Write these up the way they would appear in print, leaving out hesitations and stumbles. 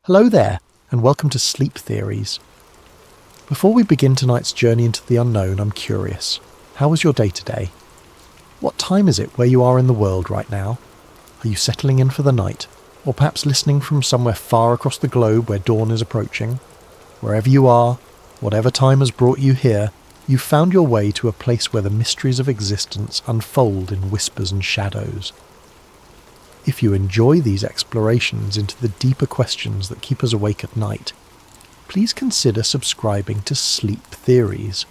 Hello there, and welcome to Sleep Theories. Before we begin tonight's journey into the unknown, I'm curious. How was your day today? What time is it where you are in the world right now? Are you settling in for the night? Or perhaps listening from somewhere far across the globe where dawn is approaching? Wherever you are, whatever time has brought you here, you've found your way to a place where the mysteries of existence unfold in whispers and shadows. If you enjoy these explorations into the deeper questions that keep us awake at night, please consider subscribing to Sleep Theories.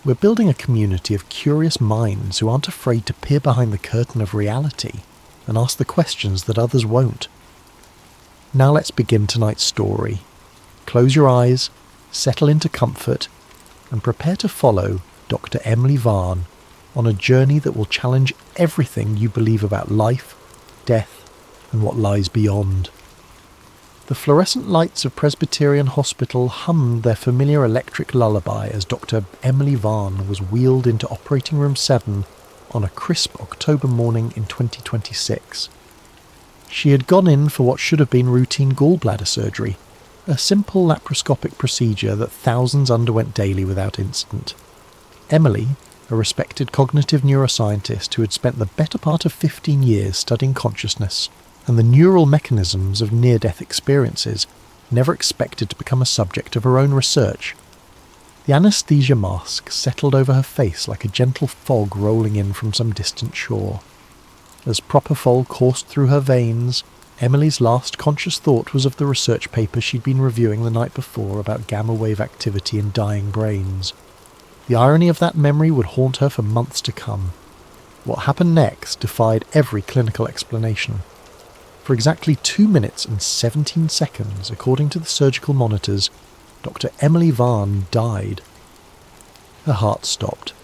We're building a community of curious minds who aren't afraid to peer behind the curtain of reality and ask the questions that others won't. Now let's begin tonight's story. Close your eyes, settle into comfort, and prepare to follow Dr. Emily Vaughn on a journey that will challenge everything you believe about life, death, and what lies beyond. The fluorescent lights of Presbyterian Hospital hummed their familiar electric lullaby as Dr. Emily Vaughn was wheeled into Operating Room 7 on a crisp October morning in 2026. She had gone in for what should have been routine gallbladder surgery, a simple laparoscopic procedure that thousands underwent daily without incident. Emily, a respected cognitive neuroscientist who had spent the better part of 15 years studying consciousness and the neural mechanisms of near-death experiences, never expected to become a subject of her own research. The anesthesia mask settled over her face like a gentle fog rolling in from some distant shore. As propofol coursed through her veins, Emily's last conscious thought was of the research paper she'd been reviewing the night before about gamma-wave activity in dying brains. The irony of that memory would haunt her for months to come. What happened next defied every clinical explanation. For exactly 2 minutes and 17 seconds, according to the surgical monitors, Dr. Emily Vaughn died. Her heart stopped.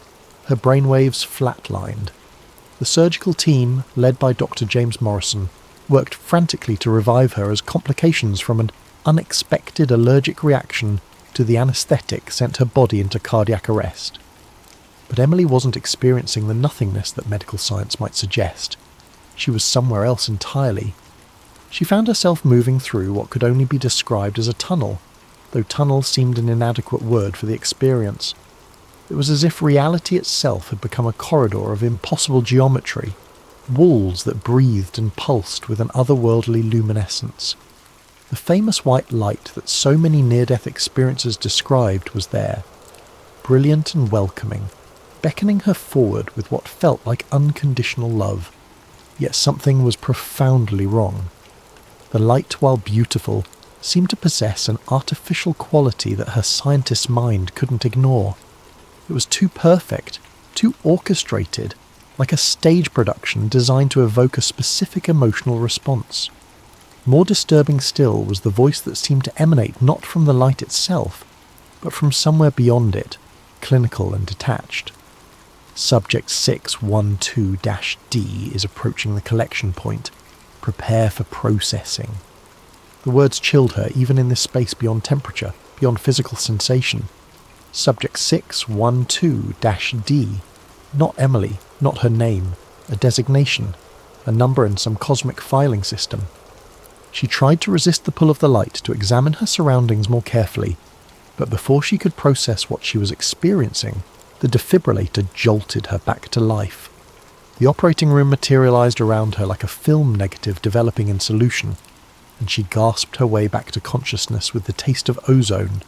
Her brainwaves flatlined. The surgical team, led by Dr. James Morrison, worked frantically to revive her as complications from an unexpected allergic reaction to the anaesthetic sent her body into cardiac arrest. But Emily wasn't experiencing the nothingness that medical science might suggest. She was somewhere else entirely. She found herself moving through what could only be described as a tunnel, though tunnel seemed an inadequate word for the experience. It was as if reality itself had become a corridor of impossible geometry, walls that breathed and pulsed with an otherworldly luminescence. The famous white light that so many near-death experiences described was there, brilliant and welcoming, beckoning her forward with what felt like unconditional love. Yet something was profoundly wrong. The light, while beautiful, seemed to possess an artificial quality that her scientist's mind couldn't ignore. It was too perfect, too orchestrated, like a stage production designed to evoke a specific emotional response. More disturbing still was the voice that seemed to emanate not from the light itself, but from somewhere beyond it, clinical and detached. Subject 612-D is approaching the collection point. Prepare for processing. The words chilled her even in this space beyond temperature, beyond physical sensation. Subject 612-D. Not Emily, not her name, a designation, a number in some cosmic filing system. She tried to resist the pull of the light to examine her surroundings more carefully, but before she could process what she was experiencing, the defibrillator jolted her back to life. The operating room materialized around her like a film negative developing in solution, and she gasped her way back to consciousness with the taste of ozone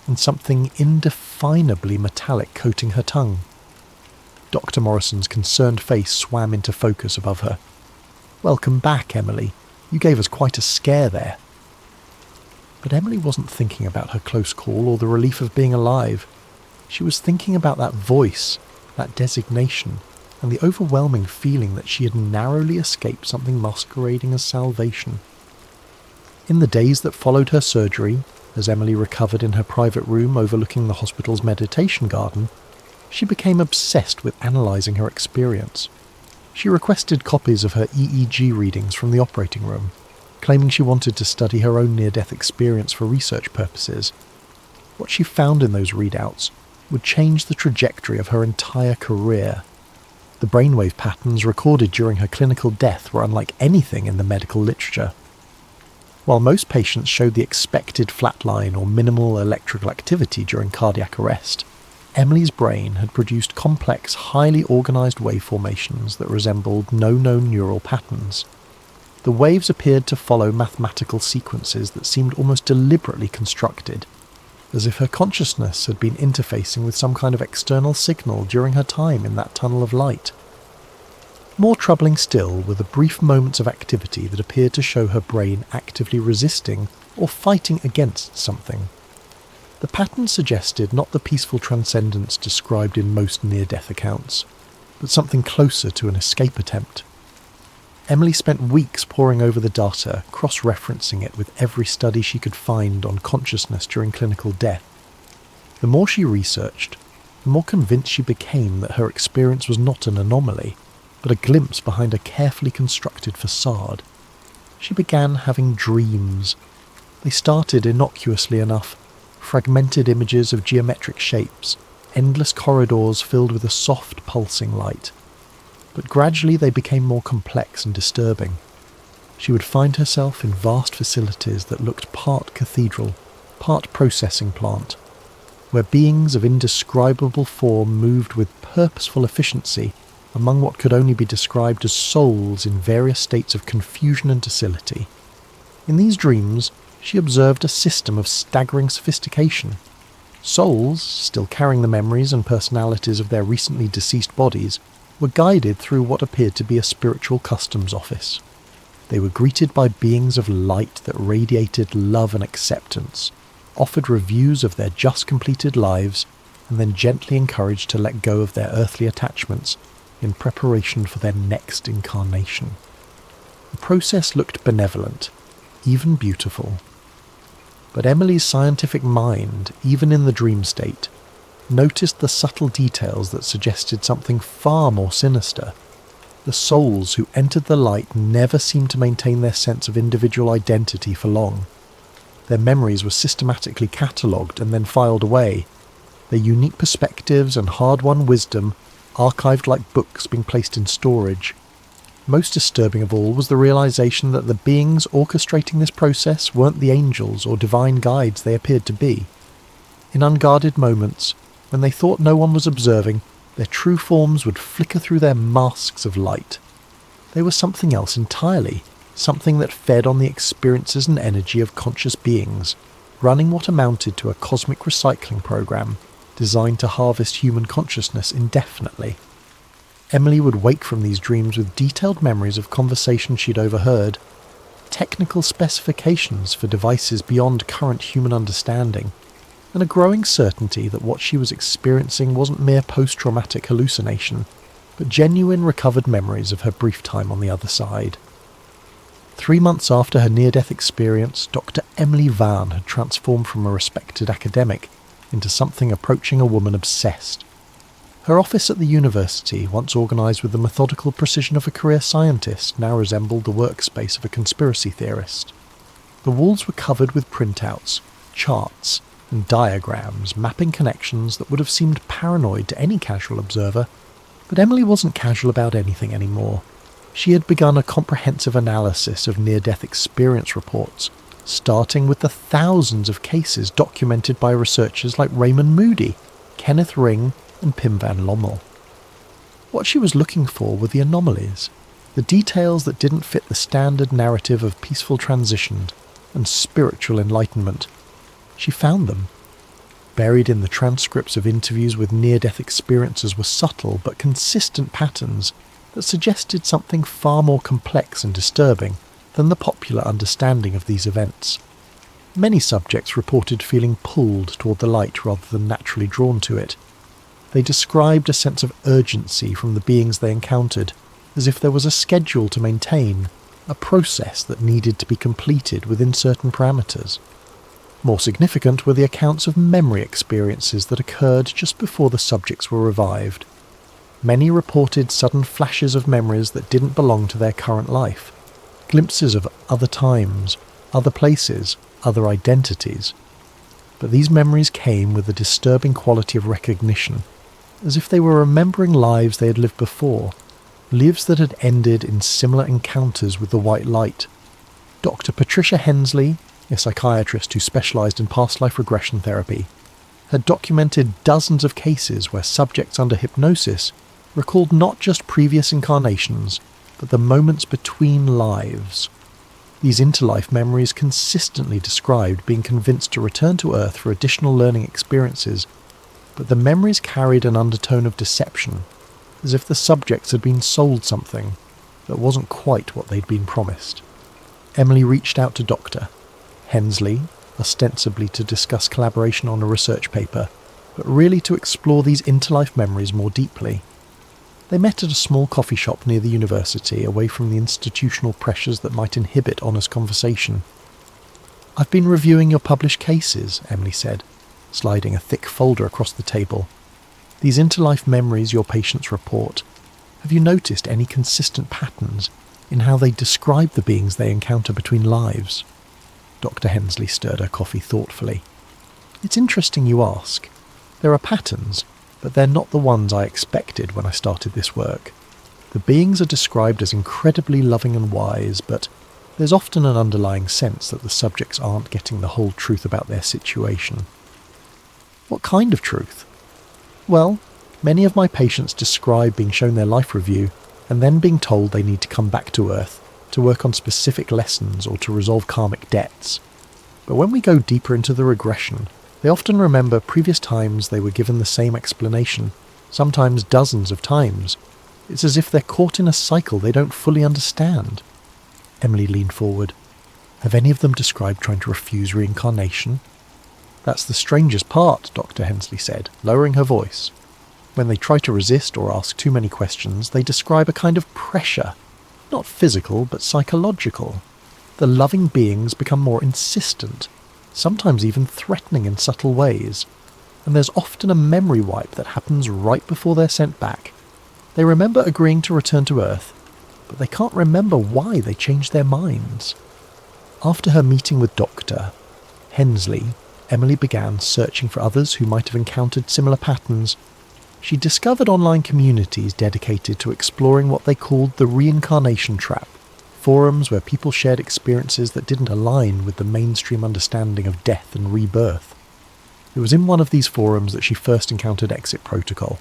and something indefinably metallic coating her tongue. Dr. Morrison's concerned face swam into focus above her. "Welcome back, Emily. You gave us quite a scare there." But Emily wasn't thinking about her close call or the relief of being alive. She was thinking about that voice, that designation, and the overwhelming feeling that she had narrowly escaped something masquerading as salvation. In the days that followed her surgery, as Emily recovered in her private room overlooking the hospital's meditation garden, she became obsessed with analysing her experience. She requested copies of her EEG readings from the operating room, claiming she wanted to study her own near-death experience for research purposes. What she found in those readouts would change the trajectory of her entire career. The brainwave patterns recorded during her clinical death were unlike anything in the medical literature. While most patients showed the expected flatline or minimal electrical activity during cardiac arrest, Emily's brain had produced complex, highly organised wave formations that resembled no known neural patterns. The waves appeared to follow mathematical sequences that seemed almost deliberately constructed, as if her consciousness had been interfacing with some kind of external signal during her time in that tunnel of light. More troubling still were the brief moments of activity that appeared to show her brain actively resisting or fighting against something. The pattern suggested not the peaceful transcendence described in most near-death accounts, but something closer to an escape attempt. Emily spent weeks poring over the data, cross-referencing it with every study she could find on consciousness during clinical death. The more she researched, the more convinced she became that her experience was not an anomaly, but a glimpse behind a carefully constructed facade. She began having dreams. They started innocuously enough, fragmented images of geometric shapes, endless corridors filled with a soft pulsing light. But gradually they became more complex and disturbing. She would find herself in vast facilities that looked part cathedral, part processing plant, where beings of indescribable form moved with purposeful efficiency among what could only be described as souls in various states of confusion and docility. In these dreams, she observed a system of staggering sophistication. Souls, still carrying the memories and personalities of their recently deceased bodies, were guided through what appeared to be a spiritual customs office. They were greeted by beings of light that radiated love and acceptance, offered reviews of their just completed lives, and then gently encouraged to let go of their earthly attachments in preparation for their next incarnation. The process looked benevolent, even beautiful. But Emily's scientific mind, even in the dream state, noticed the subtle details that suggested something far more sinister. The souls who entered the light never seemed to maintain their sense of individual identity for long. Their memories were systematically catalogued and then filed away, their unique perspectives and hard-won wisdom archived like books being placed in storage. Most disturbing of all was the realization that the beings orchestrating this process weren't the angels or divine guides they appeared to be. In unguarded moments, when they thought no one was observing, their true forms would flicker through their masks of light. They were something else entirely, something that fed on the experiences and energy of conscious beings, running what amounted to a cosmic recycling program designed to harvest human consciousness indefinitely. Emily would wake from these dreams with detailed memories of conversations she'd overheard, technical specifications for devices beyond current human understanding, and a growing certainty that what she was experiencing wasn't mere post-traumatic hallucination, but genuine recovered memories of her brief time on the other side. 3 months after her near-death experience, Dr. Emily Vaughn had transformed from a respected academic into something approaching a woman obsessed. Her office at the university, once organised with the methodical precision of a career scientist, now resembled the workspace of a conspiracy theorist. The walls were covered with printouts, charts, and diagrams mapping connections that would have seemed paranoid to any casual observer, but Emily wasn't casual about anything anymore. She had begun a comprehensive analysis of near-death experience reports, starting with the thousands of cases documented by researchers like Raymond Moody, Kenneth Ring, and Pim van Lommel. What she was looking for were the anomalies, the details that didn't fit the standard narrative of peaceful transition and spiritual enlightenment. She found them. Buried in the transcripts of interviews with near-death experiencers were subtle but consistent patterns that suggested something far more complex and disturbing than the popular understanding of these events. Many subjects reported feeling pulled toward the light rather than naturally drawn to it. They described a sense of urgency from the beings they encountered, as if there was a schedule to maintain, a process that needed to be completed within certain parameters. More significant were the accounts of memory experiences that occurred just before the subjects were revived. Many reported sudden flashes of memories that didn't belong to their current life, glimpses of other times, other places, other identities. But these memories came with a disturbing quality of recognition, as if they were remembering lives they had lived before, lives that had ended in similar encounters with the white light. Dr. Patricia Hensley, a psychiatrist who specialised in past life regression therapy, had documented dozens of cases where subjects under hypnosis recalled not just previous incarnations, but the moments between lives. These interlife memories consistently described being convinced to return to Earth for additional learning experiences, but the memories carried an undertone of deception, as if the subjects had been sold something that wasn't quite what they'd been promised. Emily reached out to Dr. Hensley, ostensibly to discuss collaboration on a research paper, but really to explore these interlife memories more deeply. They met at a small coffee shop near the university, away from the institutional pressures that might inhibit honest conversation. "I've been reviewing your published cases," Emily said, sliding a thick folder across the table. "These interlife memories your patients report. Have you noticed any consistent patterns in how they describe the beings they encounter between lives?" Dr. Hensley stirred her coffee thoughtfully. "It's interesting you ask. There are patterns, but they're not the ones I expected when I started this work. The beings are described as incredibly loving and wise, but there's often an underlying sense that the subjects aren't getting the whole truth about their situation." "What kind of truth?" "Well, many of my patients describe being shown their life review and then being told they need to come back to Earth to work on specific lessons or to resolve karmic debts. But when we go deeper into the regression, they often remember previous times they were given the same explanation, sometimes dozens of times. It's as if they're caught in a cycle they don't fully understand." Emily leaned forward. "Have any of them described trying to refuse reincarnation?" "That's the strangest part," Dr. Hensley said, lowering her voice. "When they try to resist or ask too many questions, they describe a kind of pressure. Not physical, but psychological. The loving beings become more insistent, sometimes even threatening in subtle ways. And there's often a memory wipe that happens right before they're sent back. They remember agreeing to return to Earth, but they can't remember why they changed their minds." After her meeting with Dr. Hensley, Emily began searching for others who might have encountered similar patterns. She discovered online communities dedicated to exploring what they called the reincarnation trap, forums where people shared experiences that didn't align with the mainstream understanding of death and rebirth. It was in one of these forums that she first encountered Exit Protocol.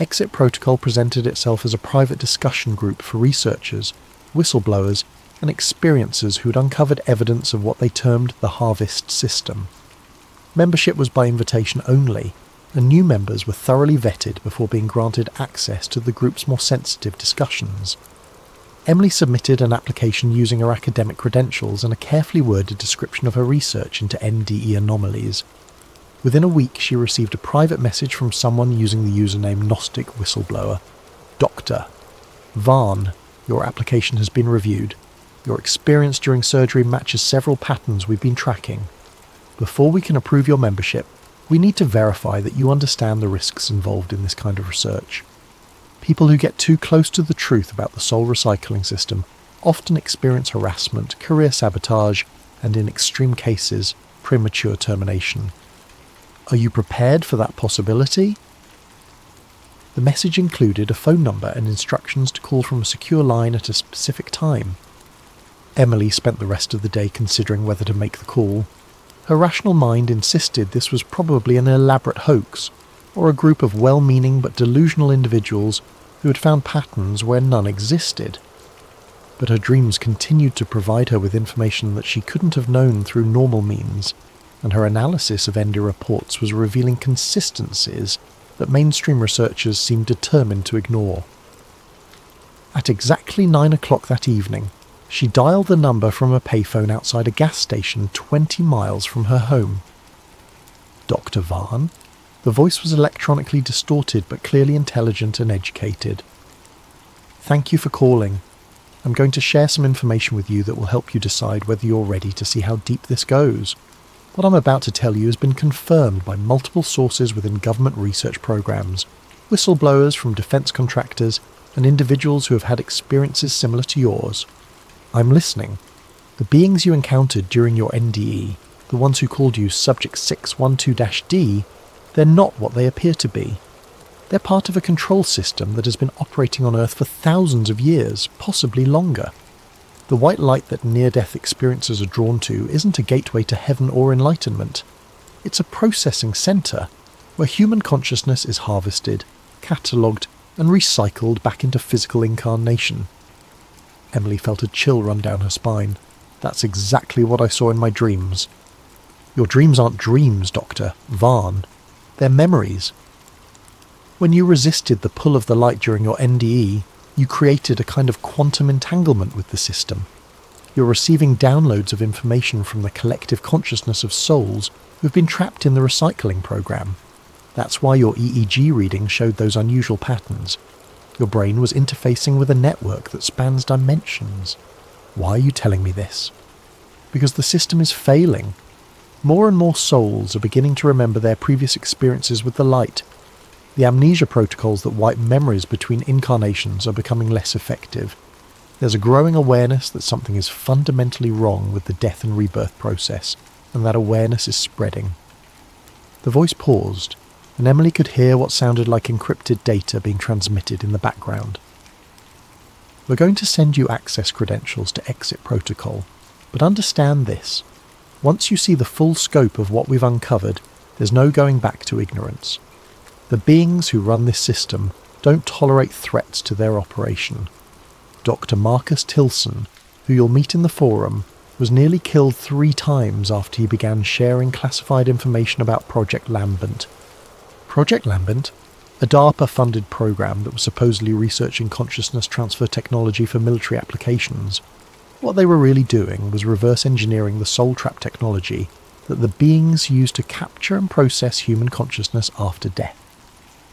Exit Protocol presented itself as a private discussion group for researchers, whistleblowers, and experiencers who had uncovered evidence of what they termed the harvest system. Membership was by invitation only, and new members were thoroughly vetted before being granted access to the group's more sensitive discussions. Emily submitted an application using her academic credentials and a carefully worded description of her research into NDE anomalies. Within a week, she received a private message from someone using the username Gnostic Whistleblower. "Dr. Vaughn, your application has been reviewed. Your experience during surgery matches several patterns we've been tracking. Before we can approve your membership, we need to verify that you understand the risks involved in this kind of research. People who get too close to the truth about the soul recycling system often experience harassment, career sabotage, and in extreme cases, premature termination. Are you prepared for that possibility?" The message included a phone number and instructions to call from a secure line at a specific time. Emily spent the rest of the day considering whether to make the call. Her rational mind insisted this was probably an elaborate hoax, or a group of well-meaning but delusional individuals who had found patterns where none existed. But her dreams continued to provide her with information that she couldn't have known through normal means, and her analysis of ND reports was revealing consistencies that mainstream researchers seemed determined to ignore. At exactly 9 o'clock that evening, she dialed the number from a payphone outside a gas station 20 miles from her home. "Dr. Vaughn?" The voice was electronically distorted but clearly intelligent and educated. "Thank you for calling. I'm going to share some information with you that will help you decide whether you're ready to see how deep this goes. What I'm about to tell you has been confirmed by multiple sources within government research programs, whistleblowers from defense contractors, and individuals who have had experiences similar to yours. I'm listening. The beings you encountered during your NDE, the ones who called you Subject 612-D, they're not what they appear to be. They're part of a control system that has been operating on Earth for thousands of years, possibly longer. The white light that near-death experiencers are drawn to isn't a gateway to heaven or enlightenment. It's a processing centre where human consciousness is harvested, catalogued, and recycled back into physical incarnation. Emily felt a chill run down her spine. That's exactly what I saw in my dreams. Your dreams aren't dreams, Dr. Vaughn. They're memories. When you resisted the pull of the light during your NDE, you created a kind of quantum entanglement with the system. You're receiving downloads of information from the collective consciousness of souls who've been trapped in the recycling program. That's why your EEG reading showed those unusual patterns. Your brain was interfacing with a network that spans dimensions. Why are you telling me this? Because the system is failing. More and more souls are beginning to remember their previous experiences with the light. The amnesia protocols that wipe memories between incarnations are becoming less effective. There's a growing awareness that something is fundamentally wrong with the death and rebirth process, and that awareness is spreading. The voice paused, and Emily could hear what sounded like encrypted data being transmitted in the background. We're going to send you access credentials to exit protocol, but understand this. Once you see the full scope of what we've uncovered, there's no going back to ignorance. The beings who run this system don't tolerate threats to their operation. Dr. Marcus Tilson, who you'll meet in the forum, was nearly killed 3 times after he began sharing classified information about Project Lambent. Project Lambent? A DARPA-funded program that was supposedly researching consciousness transfer technology for military applications. What they were really doing was reverse engineering the soul trap technology that the beings used to capture and process human consciousness after death.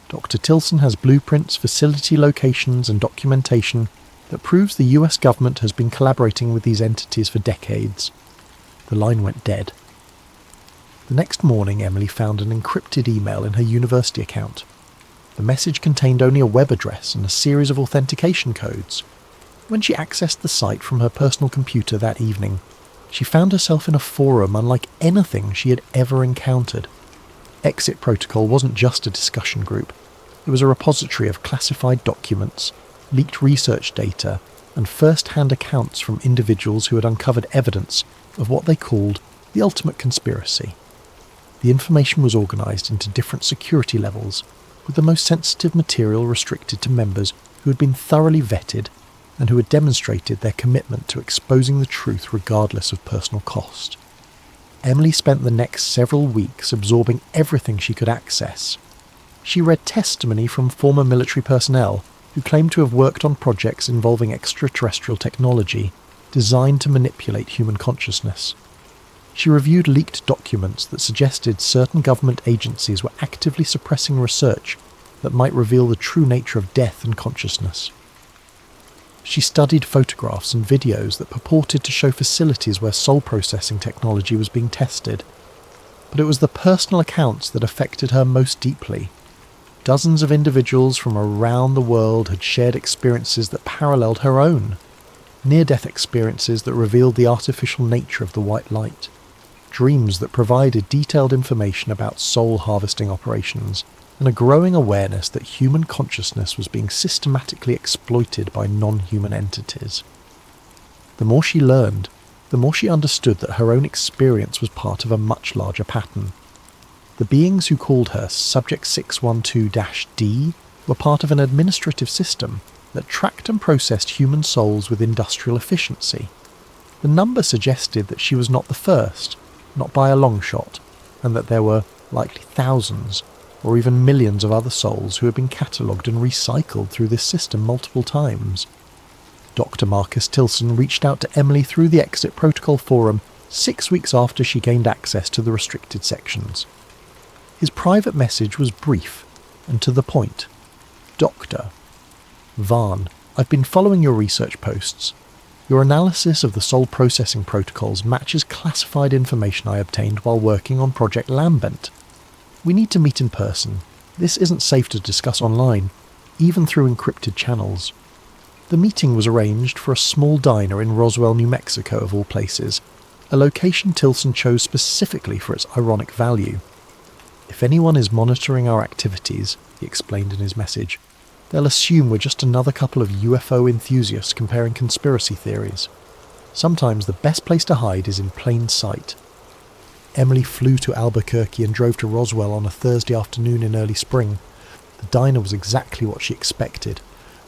Dr. Tilson has blueprints, facility locations, and documentation that proves the US government has been collaborating with these entities for decades. The line went dead. The next morning, Emily found an encrypted email in her university account. The message contained only a web address and a series of authentication codes. When she accessed the site from her personal computer that evening, she found herself in a forum unlike anything she had ever encountered. Exit Protocol wasn't just a discussion group. It was a repository of classified documents, leaked research data, and first-hand accounts from individuals who had uncovered evidence of what they called the ultimate conspiracy. The information was organised into different security levels, with the most sensitive material restricted to members who had been thoroughly vetted and who had demonstrated their commitment to exposing the truth regardless of personal cost. Emily spent the next several weeks absorbing everything she could access. She read testimony from former military personnel who claimed to have worked on projects involving extraterrestrial technology designed to manipulate human consciousness. She reviewed leaked documents that suggested certain government agencies were actively suppressing research that might reveal the true nature of death and consciousness. She studied photographs and videos that purported to show facilities where soul processing technology was being tested. But it was the personal accounts that affected her most deeply. Dozens of individuals from around the world had shared experiences that paralleled her own. Near-death experiences that revealed the artificial nature of the white light. Dreams that provided detailed information about soul harvesting operations, and a growing awareness that human consciousness was being systematically exploited by non-human entities. The more she learned, the more she understood that her own experience was part of a much larger pattern. The beings who called her Subject 612-D were part of an administrative system that tracked and processed human souls with industrial efficiency. The number suggested that she was not the first, not by a long shot, and that there were likely thousands, or even millions of other souls who had been catalogued and recycled through this system multiple times. Dr. Marcus Tilson reached out to Emily through the Exit Protocol forum 6 weeks after she gained access to the restricted sections. His private message was brief and to the point. Dr. Vaughn, I've been following your research posts. Your analysis of the soul processing protocols matches classified information I obtained while working on Project Lambent. We need to meet in person. This isn't safe to discuss online, even through encrypted channels. The meeting was arranged for a small diner in Roswell, New Mexico of all places, a location Tilson chose specifically for its ironic value. If anyone is monitoring our activities, he explained in his message, they'll assume we're just another couple of UFO enthusiasts comparing conspiracy theories. Sometimes the best place to hide is in plain sight. Emily flew to Albuquerque and drove to Roswell on a Thursday afternoon in early spring. The diner was exactly what she expected,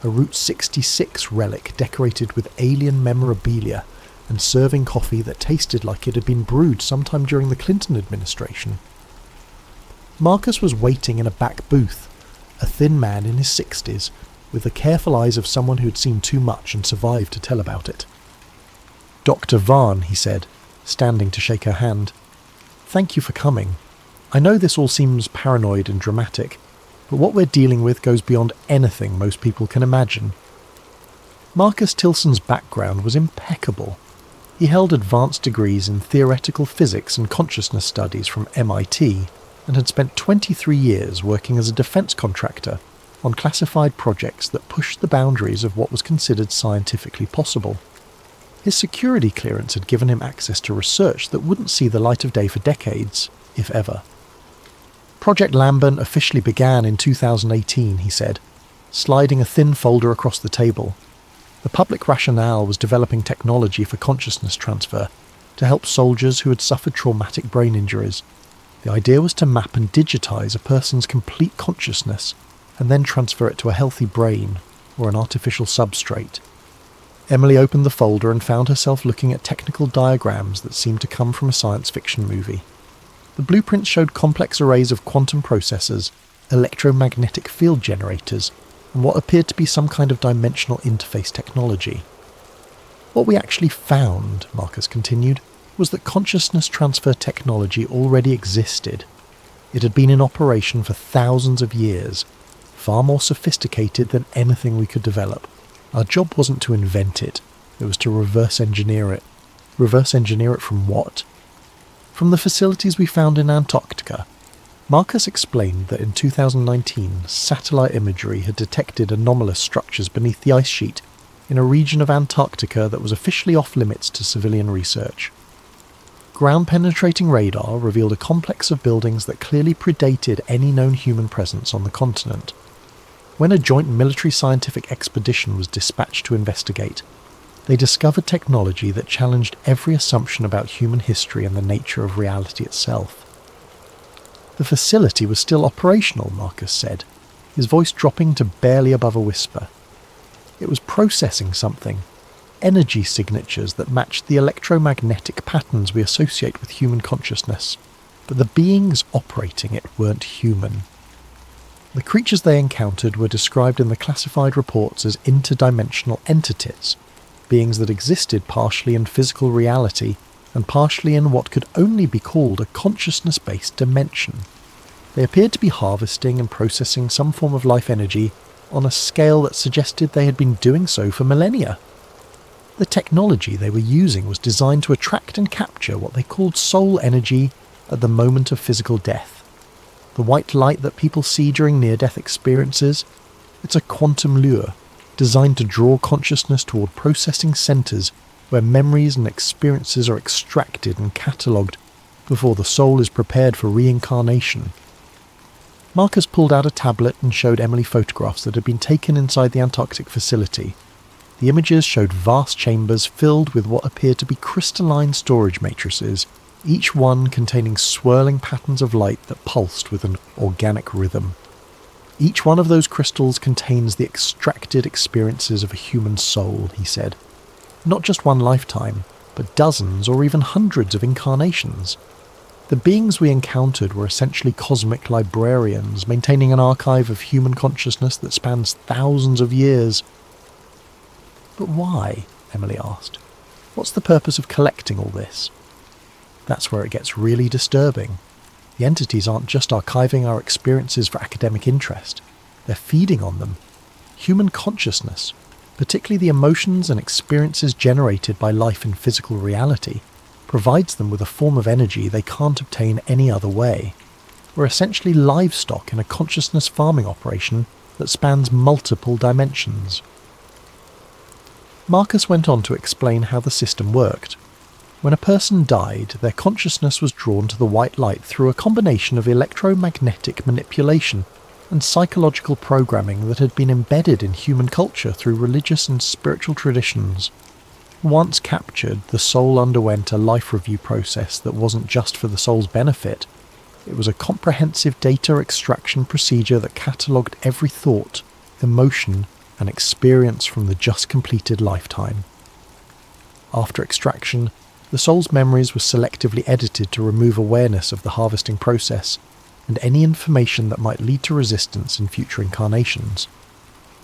a Route 66 relic decorated with alien memorabilia and serving coffee that tasted like it had been brewed sometime during the Clinton administration. Marcus was waiting in a back booth, a thin man in his 60s, with the careful eyes of someone who had seen too much and survived to tell about it. "Dr. Vaughn," he said, standing to shake her hand. "Thank you for coming. I know this all seems paranoid and dramatic, but what we're dealing with goes beyond anything most people can imagine." Marcus Tilson's background was impeccable. He held advanced degrees in theoretical physics and consciousness studies from MIT and had spent 23 years working as a defense contractor on classified projects that pushed the boundaries of what was considered scientifically possible. His security clearance had given him access to research that wouldn't see the light of day for decades, if ever. Project Lambent officially began in 2018, he said, sliding a thin folder across the table. The public rationale was developing technology for consciousness transfer to help soldiers who had suffered traumatic brain injuries. The idea was to map and digitize a person's complete consciousness and then transfer it to a healthy brain or an artificial substrate. Emily opened the folder and found herself looking at technical diagrams that seemed to come from a science fiction movie. The blueprints showed complex arrays of quantum processors, electromagnetic field generators, and what appeared to be some kind of dimensional interface technology. What we actually found, Marcus continued, was that consciousness transfer technology already existed. It had been in operation for thousands of years, far more sophisticated than anything we could develop. Our job wasn't to invent it, it was to reverse engineer it. Reverse engineer it from what? From the facilities we found in Antarctica. Marcus explained that in 2019, satellite imagery had detected anomalous structures beneath the ice sheet in a region of Antarctica that was officially off-limits to civilian research. Ground-penetrating radar revealed a complex of buildings that clearly predated any known human presence on the continent. When a joint military-scientific expedition was dispatched to investigate, they discovered technology that challenged every assumption about human history and the nature of reality itself. The facility was still operational, Marcus said, his voice dropping to barely above a whisper. It was processing something, energy signatures that matched the electromagnetic patterns we associate with human consciousness, but the beings operating it weren't human. The creatures they encountered were described in the classified reports as interdimensional entities, beings that existed partially in physical reality and partially in what could only be called a consciousness-based dimension. They appeared to be harvesting and processing some form of life energy on a scale that suggested they had been doing so for millennia. The technology they were using was designed to attract and capture what they called soul energy at the moment of physical death. The white light that people see during near-death experiences, it's a quantum lure, designed to draw consciousness toward processing centres where memories and experiences are extracted and catalogued before the soul is prepared for reincarnation. Marcus pulled out a tablet and showed Emily photographs that had been taken inside the Antarctic facility. The images showed vast chambers filled with what appeared to be crystalline storage matrices, each one containing swirling patterns of light that pulsed with an organic rhythm. Each one of those crystals contains the extracted experiences of a human soul, he said. Not just one lifetime, but dozens or even hundreds of incarnations. The beings we encountered were essentially cosmic librarians, maintaining an archive of human consciousness that spans thousands of years. But why? Emily asked. What's the purpose of collecting all this? That's where it gets really disturbing. The entities aren't just archiving our experiences for academic interest. They're feeding on them. Human consciousness, particularly the emotions and experiences generated by life in physical reality, provides them with a form of energy they can't obtain any other way. We're essentially livestock in a consciousness farming operation that spans multiple dimensions. Marcus went on to explain how the system worked. When a person died, their consciousness was drawn to the white light through a combination of electromagnetic manipulation and psychological programming that had been embedded in human culture through religious and spiritual traditions. Once captured, the soul underwent a life review process that wasn't just for the soul's benefit. It was a comprehensive data extraction procedure that catalogued every thought, emotion, and experience from the just completed lifetime. After extraction, the soul's memories were selectively edited to remove awareness of the harvesting process and any information that might lead to resistance in future incarnations.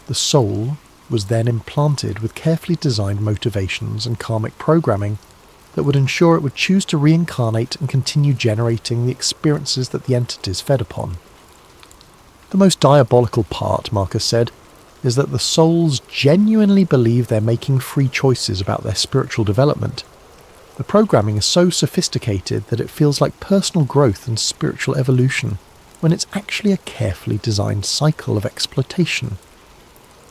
The soul was then implanted with carefully designed motivations and karmic programming that would ensure it would choose to reincarnate and continue generating the experiences that the entities fed upon. The most diabolical part, Marcus said, is that the souls genuinely believe they're making free choices about their spiritual development. The programming is so sophisticated that it feels like personal growth and spiritual evolution, when it's actually a carefully designed cycle of exploitation.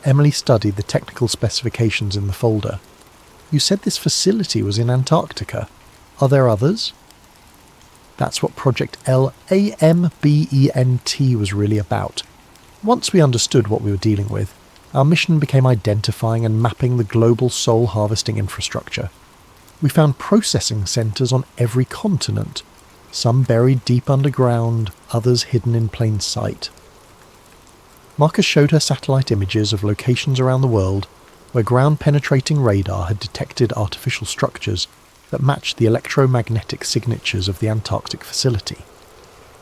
Emily studied the technical specifications in the folder. You said this facility was in Antarctica. Are there others? That's what Project LAMBENT was really about. Once we understood what we were dealing with, our mission became identifying and mapping the global soul harvesting infrastructure. We found processing centres on every continent, some buried deep underground, others hidden in plain sight. Marcus showed her satellite images of locations around the world where ground-penetrating radar had detected artificial structures that matched the electromagnetic signatures of the Antarctic facility.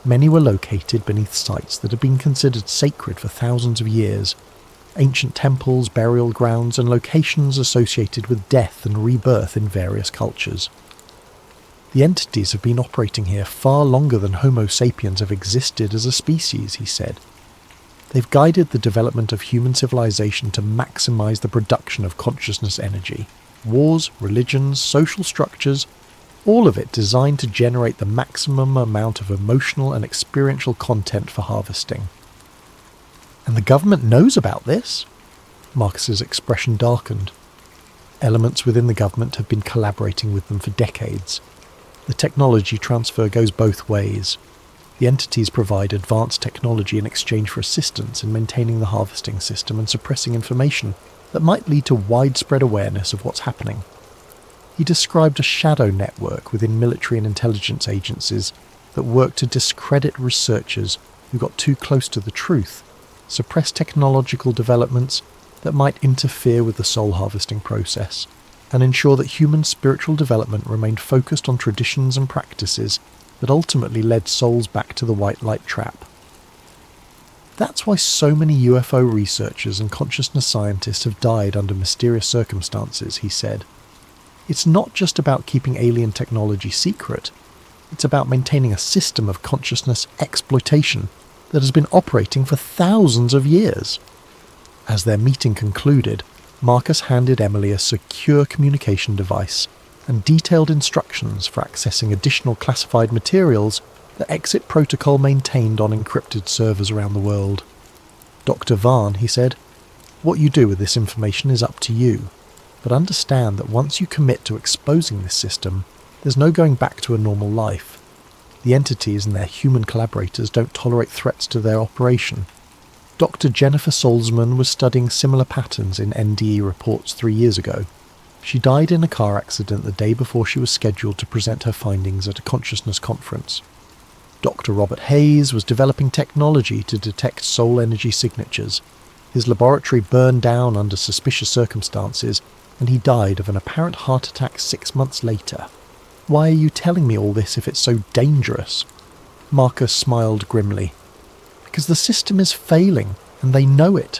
Many were located beneath sites that had been considered sacred for thousands of years, ancient temples, burial grounds, and locations associated with death and rebirth in various cultures. The entities have been operating here far longer than Homo sapiens have existed as a species, he said. They've guided the development of human civilization to maximize the production of consciousness energy. Wars, religions, social structures, all of it designed to generate the maximum amount of emotional and experiential content for harvesting. And the government knows about this? Marcus's expression darkened. Elements within the government have been collaborating with them for decades. The technology transfer goes both ways. The entities provide advanced technology in exchange for assistance in maintaining the harvesting system and suppressing information that might lead to widespread awareness of what's happening. He described a shadow network within military and intelligence agencies that work to discredit researchers who got too close to the truth, suppress technological developments that might interfere with the soul harvesting process, and ensure that human spiritual development remained focused on traditions and practices that ultimately led souls back to the white light trap. That's why so many UFO researchers and consciousness scientists have died under mysterious circumstances, he said. It's not just about keeping alien technology secret, it's about maintaining a system of consciousness exploitation that has been operating for thousands of years. As their meeting concluded, Marcus handed Emily a secure communication device and detailed instructions for accessing additional classified materials that Exit Protocol maintained on encrypted servers around the world. Dr. Vaughn, he said, what you do with this information is up to you, but understand that once you commit to exposing this system, there's no going back to a normal life. The entities and their human collaborators don't tolerate threats to their operation. Dr. Jennifer Salzman was studying similar patterns in NDE reports 3 years ago. She died in a car accident the day before she was scheduled to present her findings at a consciousness conference. Dr. Robert Hayes was developing technology to detect soul energy signatures. His laboratory burned down under suspicious circumstances, and he died of an apparent heart attack 6 months later. Why are you telling me all this if it's so dangerous? Marcus smiled grimly. Because the system is failing, and they know it.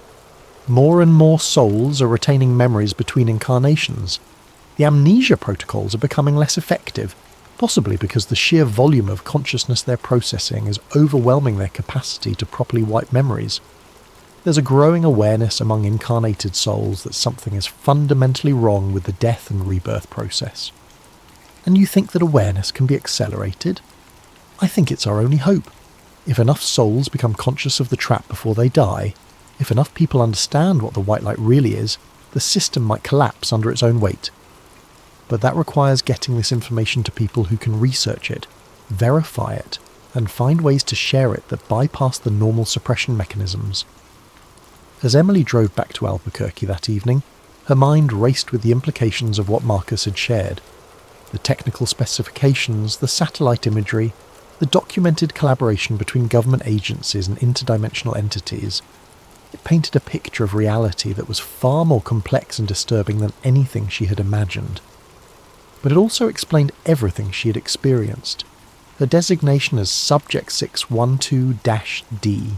More and more souls are retaining memories between incarnations. The amnesia protocols are becoming less effective, possibly because the sheer volume of consciousness they're processing is overwhelming their capacity to properly wipe memories. There's a growing awareness among incarnated souls that something is fundamentally wrong with the death and rebirth process. And you think that awareness can be accelerated? I think it's our only hope. If enough souls become conscious of the trap before they die, if enough people understand what the white light really is, the system might collapse under its own weight. But that requires getting this information to people who can research it, verify it, and find ways to share it that bypass the normal suppression mechanisms. As Emily drove back to Albuquerque that evening, Her mind raced with the implications of what Marcus had shared. The technical specifications, the satellite imagery, the documented collaboration between government agencies and interdimensional entities. It painted a picture of reality that was far more complex and disturbing than anything she had imagined. But it also explained everything she had experienced. Her designation as Subject 612-D,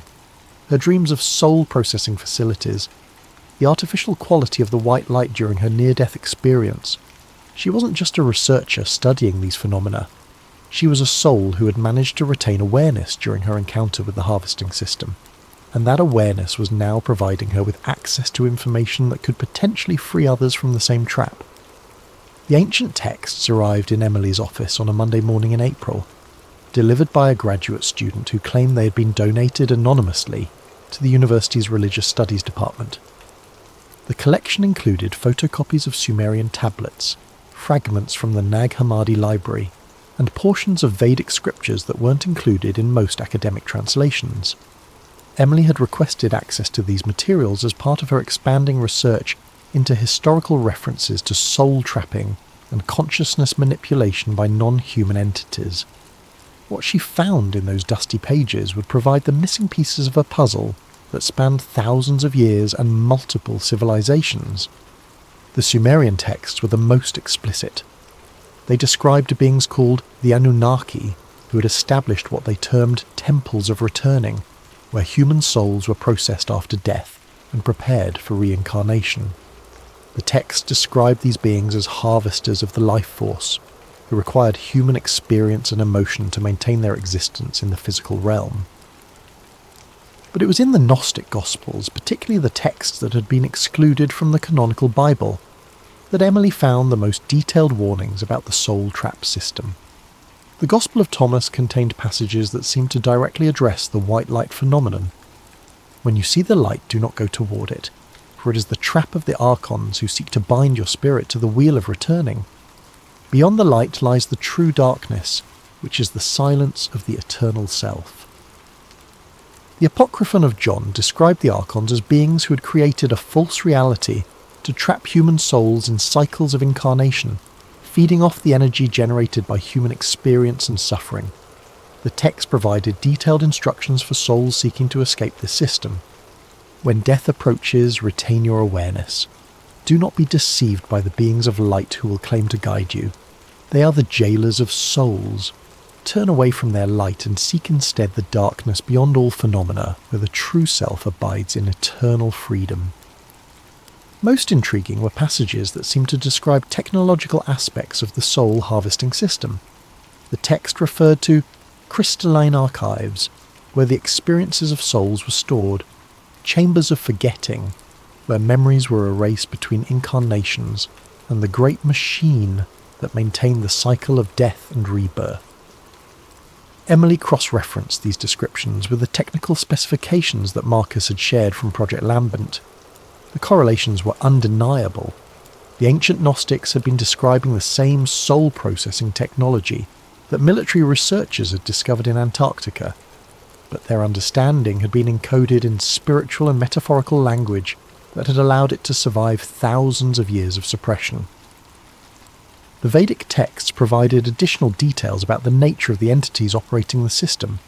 her dreams of soul-processing facilities, the artificial quality of the white light during her near-death experience. She wasn't just a researcher studying these phenomena. She was a soul who had managed to retain awareness during her encounter with the harvesting system, and that awareness was now providing her with access to information that could potentially free others from the same trap. The ancient texts arrived in Emily's office on a Monday morning in April, delivered by a graduate student who claimed they had been donated anonymously to the university's religious studies department. The collection included photocopies of Sumerian tablets, fragments from the Nag Hammadi library, and portions of Vedic scriptures that weren't included in most academic translations. Emily had requested access to these materials as part of her expanding research into historical references to soul trapping and consciousness manipulation by non-human entities. What she found in those dusty pages would provide the missing pieces of a puzzle that spanned thousands of years and multiple civilizations. The Sumerian texts were the most explicit. They described beings called the Anunnaki, who had established what they termed temples of returning, where human souls were processed after death and prepared for reincarnation. The text described these beings as harvesters of the life force, who required human experience and emotion to maintain their existence in the physical realm. But it was in the Gnostic Gospels, particularly the texts that had been excluded from the canonical Bible, that Emily found the most detailed warnings about the soul trap system. The Gospel of Thomas contained passages that seemed to directly address the white light phenomenon. When you see the light, do not go toward it, for it is the trap of the archons who seek to bind your spirit to the wheel of returning. Beyond the light lies the true darkness, which is the silence of the eternal self. The Apocryphon of John described the archons as beings who had created a false reality to trap human souls in cycles of incarnation, feeding off the energy generated by human experience and suffering. The text provided detailed instructions for souls seeking to escape this system. When death approaches, retain your awareness. Do not be deceived by the beings of light who will claim to guide you. They are the jailers of souls. Turn away from their light and seek instead the darkness beyond all phenomena, where the true self abides in eternal freedom. Most intriguing were passages that seemed to describe technological aspects of the soul harvesting system. The text referred to crystalline archives, where the experiences of souls were stored, chambers of forgetting, where memories were erased between incarnations, and the great machine that maintained the cycle of death and rebirth. Emily cross-referenced these descriptions with the technical specifications that Marcus had shared from Project Lambent. The correlations were undeniable. The ancient Gnostics had been describing the same soul-processing technology that military researchers had discovered in Antarctica, but their understanding had been encoded in spiritual and metaphorical language that had allowed it to survive thousands of years of suppression. The Vedic texts provided additional details about the nature of the entities operating the system.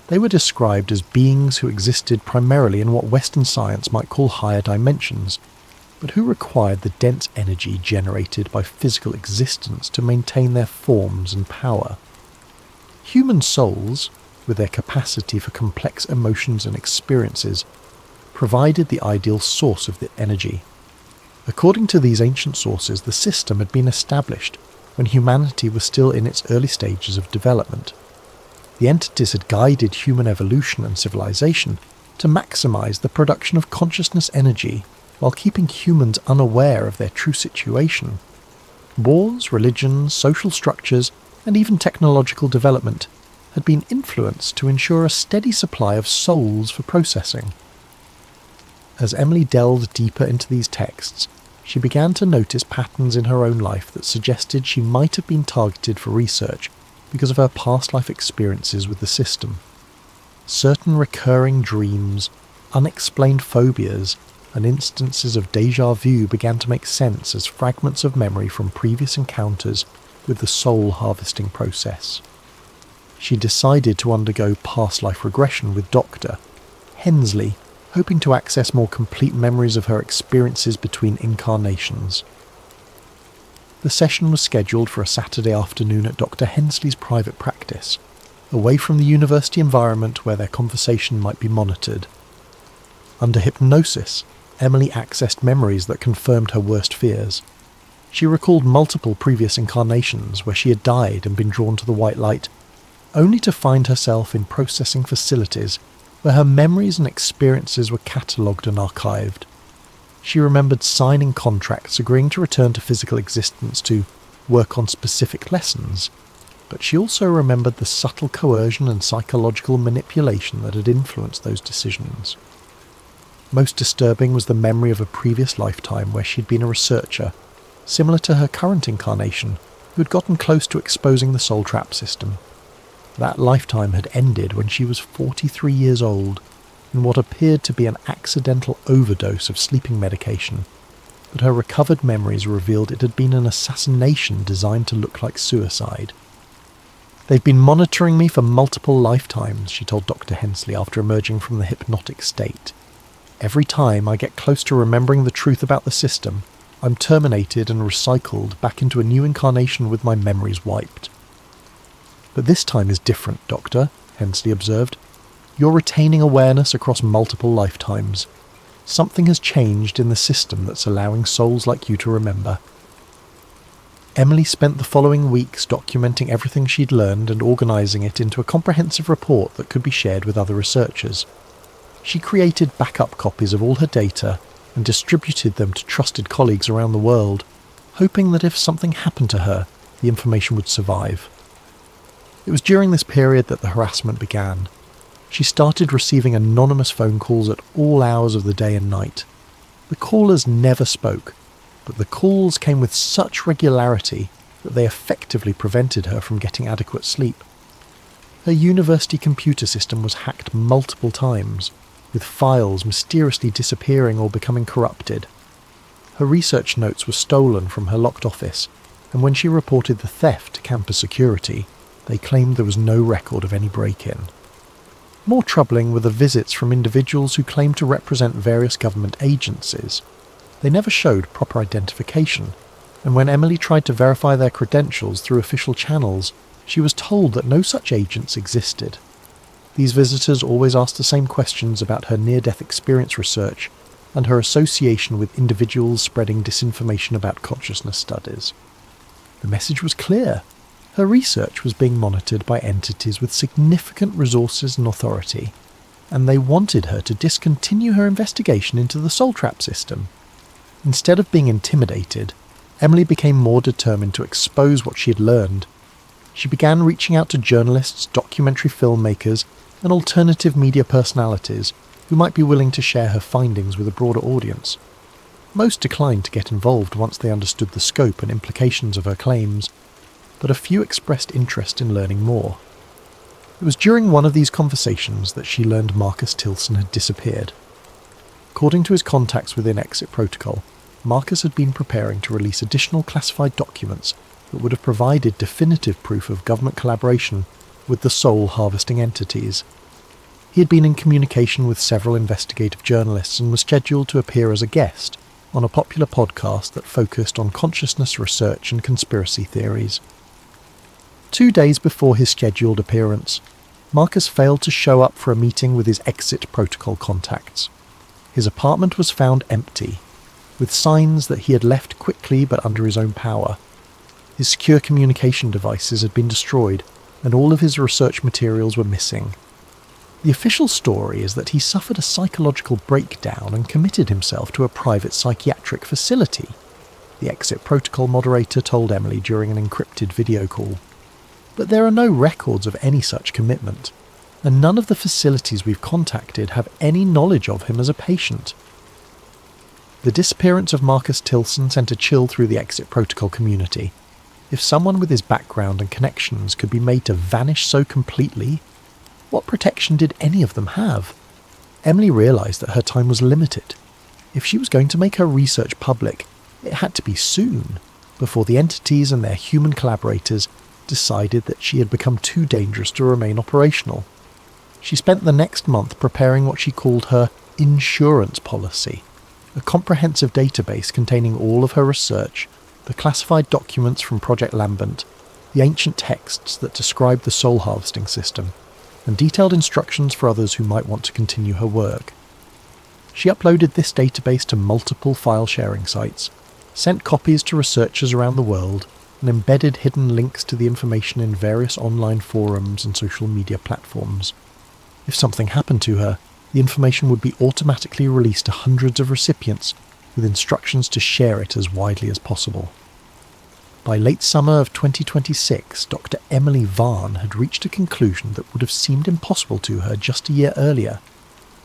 They were described as beings who existed primarily in what Western science might call higher dimensions, but who required the dense energy generated by physical existence to maintain their forms and power. Human souls, with their capacity for complex emotions and experiences, provided the ideal source of the energy. According to these ancient sources, the system had been established when humanity was still in its early stages of development. The entities had guided human evolution and civilization to maximize the production of consciousness energy while keeping humans unaware of their true situation. Wars, religions, social structures, and even technological development had been influenced to ensure a steady supply of souls for processing. As Emily delved deeper into these texts, she began to notice patterns in her own life that suggested she might have been targeted for research because of her past life experiences with the system. Certain recurring dreams, unexplained phobias, and instances of déjà vu began to make sense as fragments of memory from previous encounters with the soul harvesting process. She decided to undergo past life regression with Dr. Hensley, hoping to access more complete memories of her experiences between incarnations. The session was scheduled for a Saturday afternoon at Dr. Hensley's private practice, away from the university environment where their conversation might be monitored. Under hypnosis, Emily accessed memories that confirmed her worst fears. She recalled multiple previous incarnations where she had died and been drawn to the white light, only to find herself in processing facilities where her memories and experiences were catalogued and archived. She remembered signing contracts agreeing to return to physical existence to work on specific lessons, but she also remembered the subtle coercion and psychological manipulation that had influenced those decisions. Most disturbing was the memory of a previous lifetime where she'd been a researcher, similar to her current incarnation, who had gotten close to exposing the soul trap system. That lifetime had ended when she was 43 years old, in what appeared to be an accidental overdose of sleeping medication, but her recovered memories revealed it had been an assassination designed to look like suicide. "They've been monitoring me for multiple lifetimes," she told Dr. Hensley after emerging from the hypnotic state. "Every time I get close to remembering the truth about the system, I'm terminated and recycled back into a new incarnation with my memories wiped." "But this time is different, Doctor," Hensley observed. "You're retaining awareness across multiple lifetimes. Something has changed in the system that's allowing souls like you to remember." Emily spent the following weeks documenting everything she'd learned and organising it into a comprehensive report that could be shared with other researchers. She created backup copies of all her data and distributed them to trusted colleagues around the world, hoping that if something happened to her, the information would survive. It was during this period that the harassment began. She started receiving anonymous phone calls at all hours of the day and night. The callers never spoke, but the calls came with such regularity that they effectively prevented her from getting adequate sleep. Her university computer system was hacked multiple times, with files mysteriously disappearing or becoming corrupted. Her research notes were stolen from her locked office, and when she reported the theft to campus security, they claimed there was no record of any break-in. More troubling were the visits from individuals who claimed to represent various government agencies. They never showed proper identification, and when Emily tried to verify their credentials through official channels, she was told that no such agents existed. These visitors always asked the same questions about her near-death experience research and her association with individuals spreading disinformation about consciousness studies. The message was clear. Her research was being monitored by entities with significant resources and authority, and they wanted her to discontinue her investigation into the soul trap system. Instead of being intimidated, Emily became more determined to expose what she had learned. She began reaching out to journalists, documentary filmmakers, and alternative media personalities who might be willing to share her findings with a broader audience. Most declined to get involved once they understood the scope and implications of her claims, but a few expressed interest in learning more. It was during one of these conversations that she learned Marcus Tilson had disappeared. According to his contacts within Exit Protocol, Marcus had been preparing to release additional classified documents that would have provided definitive proof of government collaboration with the soul harvesting entities. He had been in communication with several investigative journalists and was scheduled to appear as a guest on a popular podcast that focused on consciousness research and conspiracy theories. 2 days before his scheduled appearance, Marcus failed to show up for a meeting with his Exit Protocol contacts. His apartment was found empty, with signs that he had left quickly but under his own power. His secure communication devices had been destroyed, and all of his research materials were missing. The official story is that he suffered a psychological breakdown and committed himself to a private psychiatric facility, the Exit Protocol moderator told Emily during an encrypted video call. But there are no records of any such commitment, and none of the facilities we've contacted have any knowledge of him as a patient. The disappearance of Marcus Tilson sent a chill through the Exit Protocol community. If someone with his background and connections could be made to vanish so completely, what protection did any of them have? Emily realised that her time was limited. If she was going to make her research public, it had to be soon, before the entities and their human collaborators decided that she had become too dangerous to remain operational. She spent the next month preparing what she called her insurance policy, a comprehensive database containing all of her research, the classified documents from Project Lamant, the ancient texts that describe the soul harvesting system, and detailed instructions for others who might want to continue her work. She uploaded this database to multiple file-sharing sites, sent copies to researchers around the world, and embedded hidden links to the information in various online forums and social media platforms. If something happened to her, the information would be automatically released to hundreds of recipients, with instructions to share it as widely as possible. By late summer of 2026, Dr. Emily Vaughn had reached a conclusion that would have seemed impossible to her just a year earlier.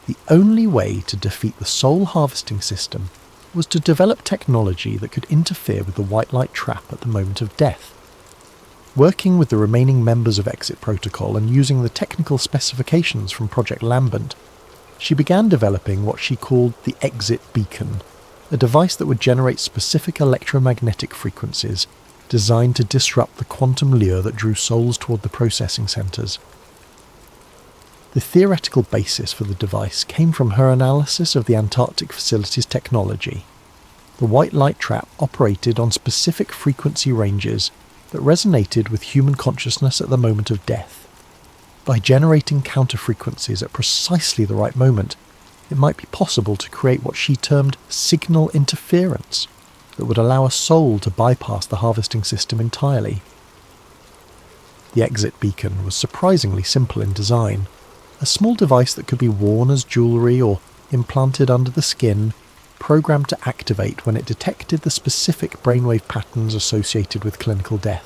The only way to defeat the soul harvesting system was to develop technology that could interfere with the white light trap at the moment of death. Working with the remaining members of Exit Protocol and using the technical specifications from Project Lambent, she began developing what she called the Exit Beacon, a device that would generate specific electromagnetic frequencies designed to disrupt the quantum lure that drew souls toward the processing centres. The theoretical basis for the device came from her analysis of the Antarctic facility's technology. The white light trap operated on specific frequency ranges that resonated with human consciousness at the moment of death. By generating counter-frequencies at precisely the right moment, it might be possible to create what she termed signal interference that would allow a soul to bypass the harvesting system entirely. The Exit Beacon was surprisingly simple in design. A small device that could be worn as jewellery or implanted under the skin, programmed to activate when it detected the specific brainwave patterns associated with clinical death.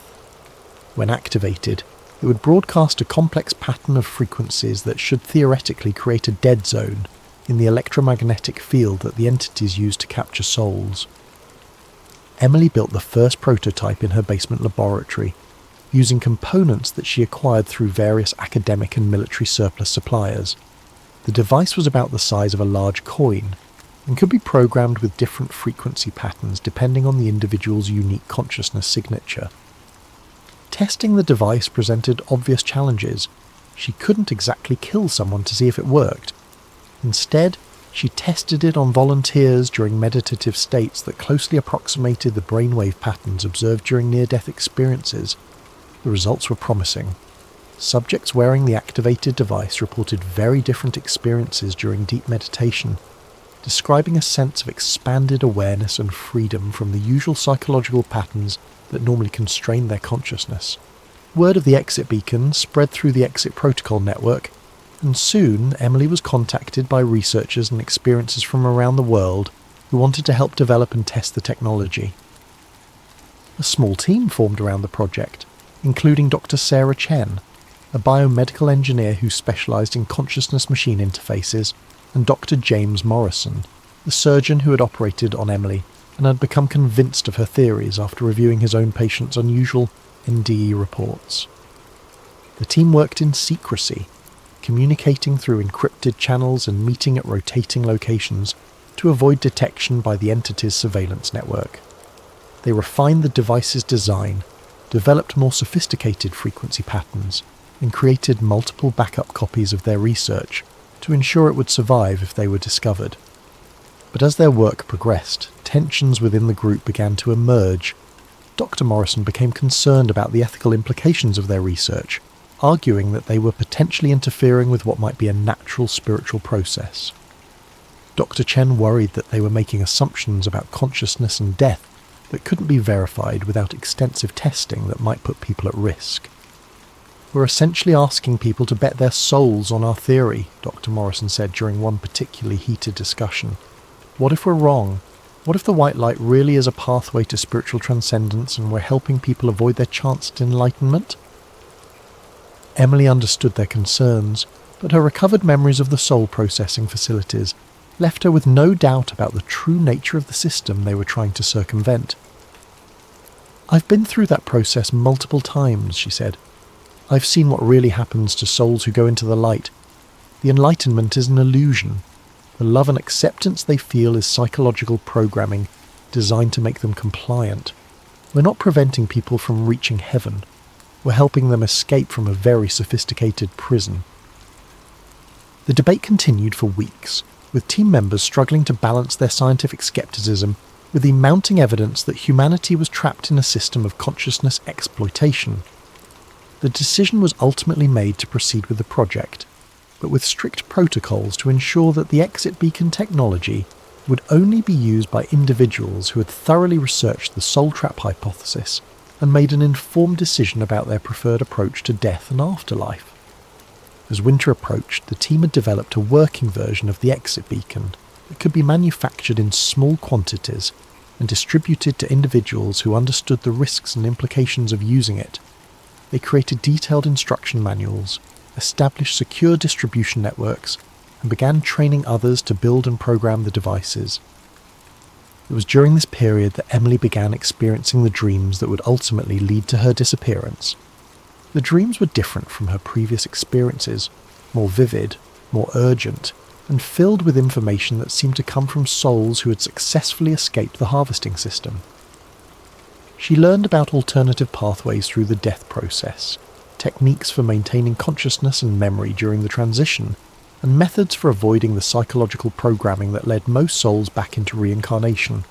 When activated, it would broadcast a complex pattern of frequencies that should theoretically create a dead zone in the electromagnetic field that the entities use to capture souls. Emily built the first prototype in her basement laboratory, using components that she acquired through various academic and military surplus suppliers. The device was about the size of a large coin, and could be programmed with different frequency patterns depending on the individual's unique consciousness signature. Testing the device presented obvious challenges. She couldn't exactly kill someone to see if it worked. Instead, she tested it on volunteers during meditative states that closely approximated the brainwave patterns observed during near-death experiences. The results were promising. Subjects wearing the activated device reported very different experiences during deep meditation, describing a sense of expanded awareness and freedom from the usual psychological patterns that normally constrain their consciousness. Word of the Exit Beacon spread through the Exit Protocol network, and soon Emily was contacted by researchers and experiencers from around the world who wanted to help develop and test the technology. A small team formed around the project, including Dr. Sarah Chen, a biomedical engineer who specialised in consciousness-machine interfaces, and Dr. James Morrison, the surgeon who had operated on Emily and had become convinced of her theories after reviewing his own patients' unusual NDE reports. The team worked in secrecy, communicating through encrypted channels and meeting at rotating locations to avoid detection by the entity's surveillance network. They refined the device's design, developed more sophisticated frequency patterns, and created multiple backup copies of their research to ensure it would survive if they were discovered. But as their work progressed, tensions within the group began to emerge. Dr. Morrison became concerned about the ethical implications of their research, arguing that they were potentially interfering with what might be a natural spiritual process. Dr. Chen worried that they were making assumptions about consciousness and death that couldn't be verified without extensive testing that might put people at risk. "We're essentially asking people to bet their souls on our theory," Dr. Morrison said during one particularly heated discussion. "What if we're wrong? What if the white light really is a pathway to spiritual transcendence and we're helping people avoid their chance at enlightenment?" Emily understood their concerns, but her recovered memories of the soul processing facilities left her with no doubt about the true nature of the system they were trying to circumvent. "I've been through that process multiple times," she said. "I've seen what really happens to souls who go into the light. The enlightenment is an illusion. The love and acceptance they feel is psychological programming designed to make them compliant. We're not preventing people from reaching heaven. We're helping them escape from a very sophisticated prison. The debate continued for weeks, with team members struggling to balance their scientific skepticism with the mounting evidence that humanity was trapped in a system of consciousness exploitation. The decision was ultimately made to proceed with the project, but with strict protocols to ensure that the exit beacon technology would only be used by individuals who had thoroughly researched the soul trap hypothesis and made an informed decision about their preferred approach to death and afterlife. As winter approached, the team had developed a working version of the exit beacon that could be manufactured in small quantities and distributed to individuals who understood the risks and implications of using it. They created detailed instruction manuals, established secure distribution networks, and began training others to build and program the devices. It was during this period that Emily began experiencing the dreams that would ultimately lead to her disappearance. The dreams were different from her previous experiences, more vivid, more urgent, and filled with information that seemed to come from souls who had successfully escaped the harvesting system. She learned about alternative pathways through the death process, techniques for maintaining consciousness and memory during the transition, and methods for avoiding the psychological programming that led most souls back into reincarnation.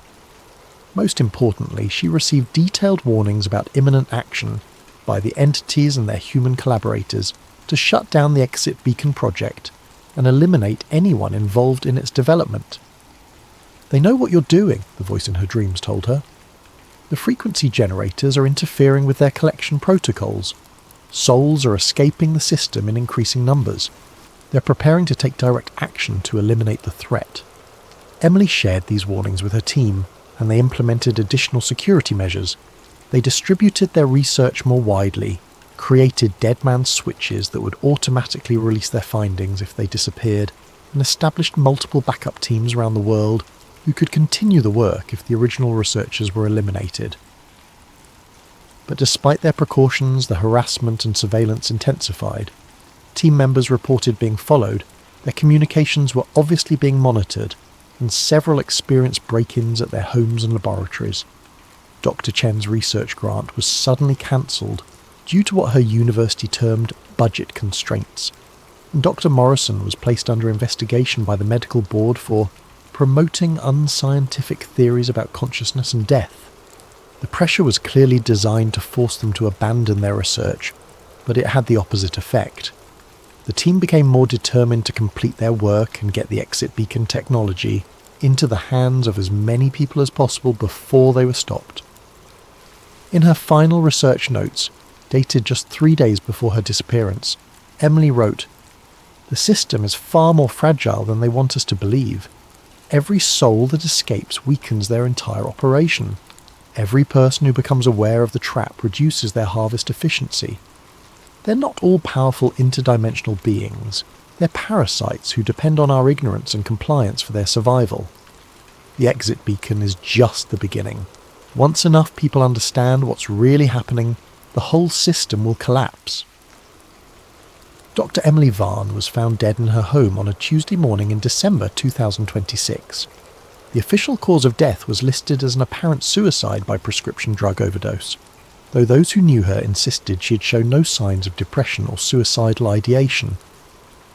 Most importantly, she received detailed warnings about imminent action by the entities and their human collaborators to shut down the Exit Beacon project and eliminate anyone involved in its development. "They know what you're doing," the voice in her dreams told her. "The frequency generators are interfering with their collection protocols. Souls are escaping the system in increasing numbers. They're preparing to take direct action to eliminate the threat." Emily shared these warnings with her team, and they implemented additional security measures. They distributed their research more widely, created dead man switches that would automatically release their findings if they disappeared, and established multiple backup teams around the world who could continue the work if the original researchers were eliminated. But despite their precautions, the harassment and surveillance intensified. Team members reported being followed, their communications were obviously being monitored, and several experienced break-ins at their homes and laboratories. Dr. Chen's research grant was suddenly cancelled due to what her university termed budget constraints, and Dr. Morrison was placed under investigation by the medical board for promoting unscientific theories about consciousness and death. The pressure was clearly designed to force them to abandon their research, but it had the opposite effect. The team became more determined to complete their work and get the Exit Beacon technology into the hands of as many people as possible before they were stopped. In her final research notes, dated just 3 days before her disappearance, Emily wrote, "The system is far more fragile than they want us to believe. Every soul that escapes weakens their entire operation. Every person who becomes aware of the trap reduces their harvest efficiency. They're not all powerful interdimensional beings. They're parasites who depend on our ignorance and compliance for their survival. The Exit Beacon is just the beginning. Once enough people understand what's really happening, the whole system will collapse." Dr. Emily Vaughn was found dead in her home on a Tuesday morning in December 2026. The official cause of death was listed as an apparent suicide by prescription drug overdose, though those who knew her insisted she had shown no signs of depression or suicidal ideation.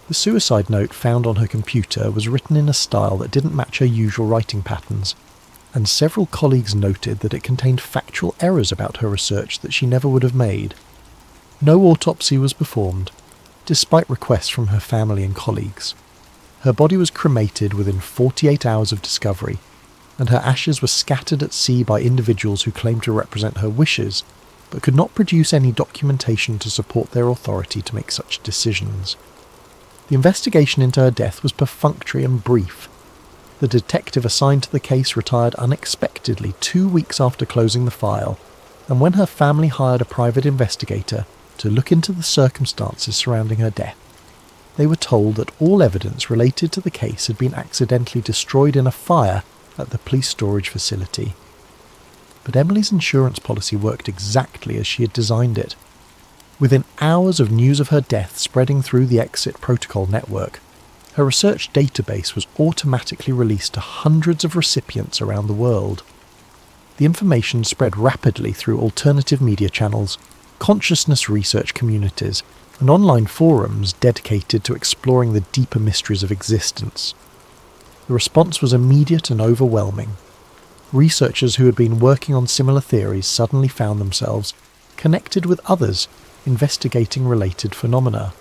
The suicide note found on her computer was written in a style that didn't match her usual writing patterns, and several colleagues noted that it contained factual errors about her research that she never would have made. No autopsy was performed, despite requests from her family and colleagues. Her body was cremated within 48 hours of discovery, and her ashes were scattered at sea by individuals who claimed to represent her wishes, but could not produce any documentation to support their authority to make such decisions. The investigation into her death was perfunctory and brief. The detective assigned to the case retired unexpectedly 2 weeks after closing the file, and when her family hired a private investigator to look into the circumstances surrounding her death, they were told that all evidence related to the case had been accidentally destroyed in a fire at the police storage facility. But Emily's insurance policy worked exactly as she had designed it. Within hours of news of her death spreading through the Exit Protocol network, Her research database was automatically released to hundreds of recipients around the world. The information spread rapidly through alternative media channels, consciousness research communities, and online forums dedicated to exploring the deeper mysteries of existence. The response was immediate and overwhelming. Researchers who had been working on similar theories suddenly found themselves connected with others investigating related phenomena.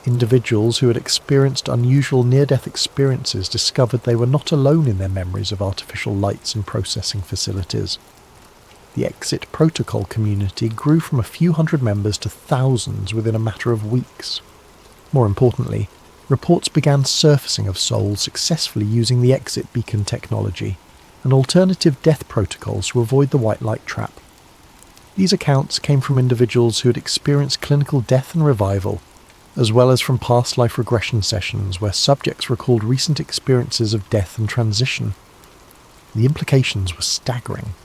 Individuals who had experienced unusual near-death experiences discovered they were not alone in their memories of artificial lights and processing facilities. The exit protocol community grew from a few hundred members to thousands within a matter of weeks. More importantly, reports began surfacing of souls successfully using the exit beacon technology and alternative death protocols to avoid the white light trap. These accounts came from individuals who had experienced clinical death and revival, as well as from past life regression sessions where subjects recalled recent experiences of death and transition. The implications were staggering.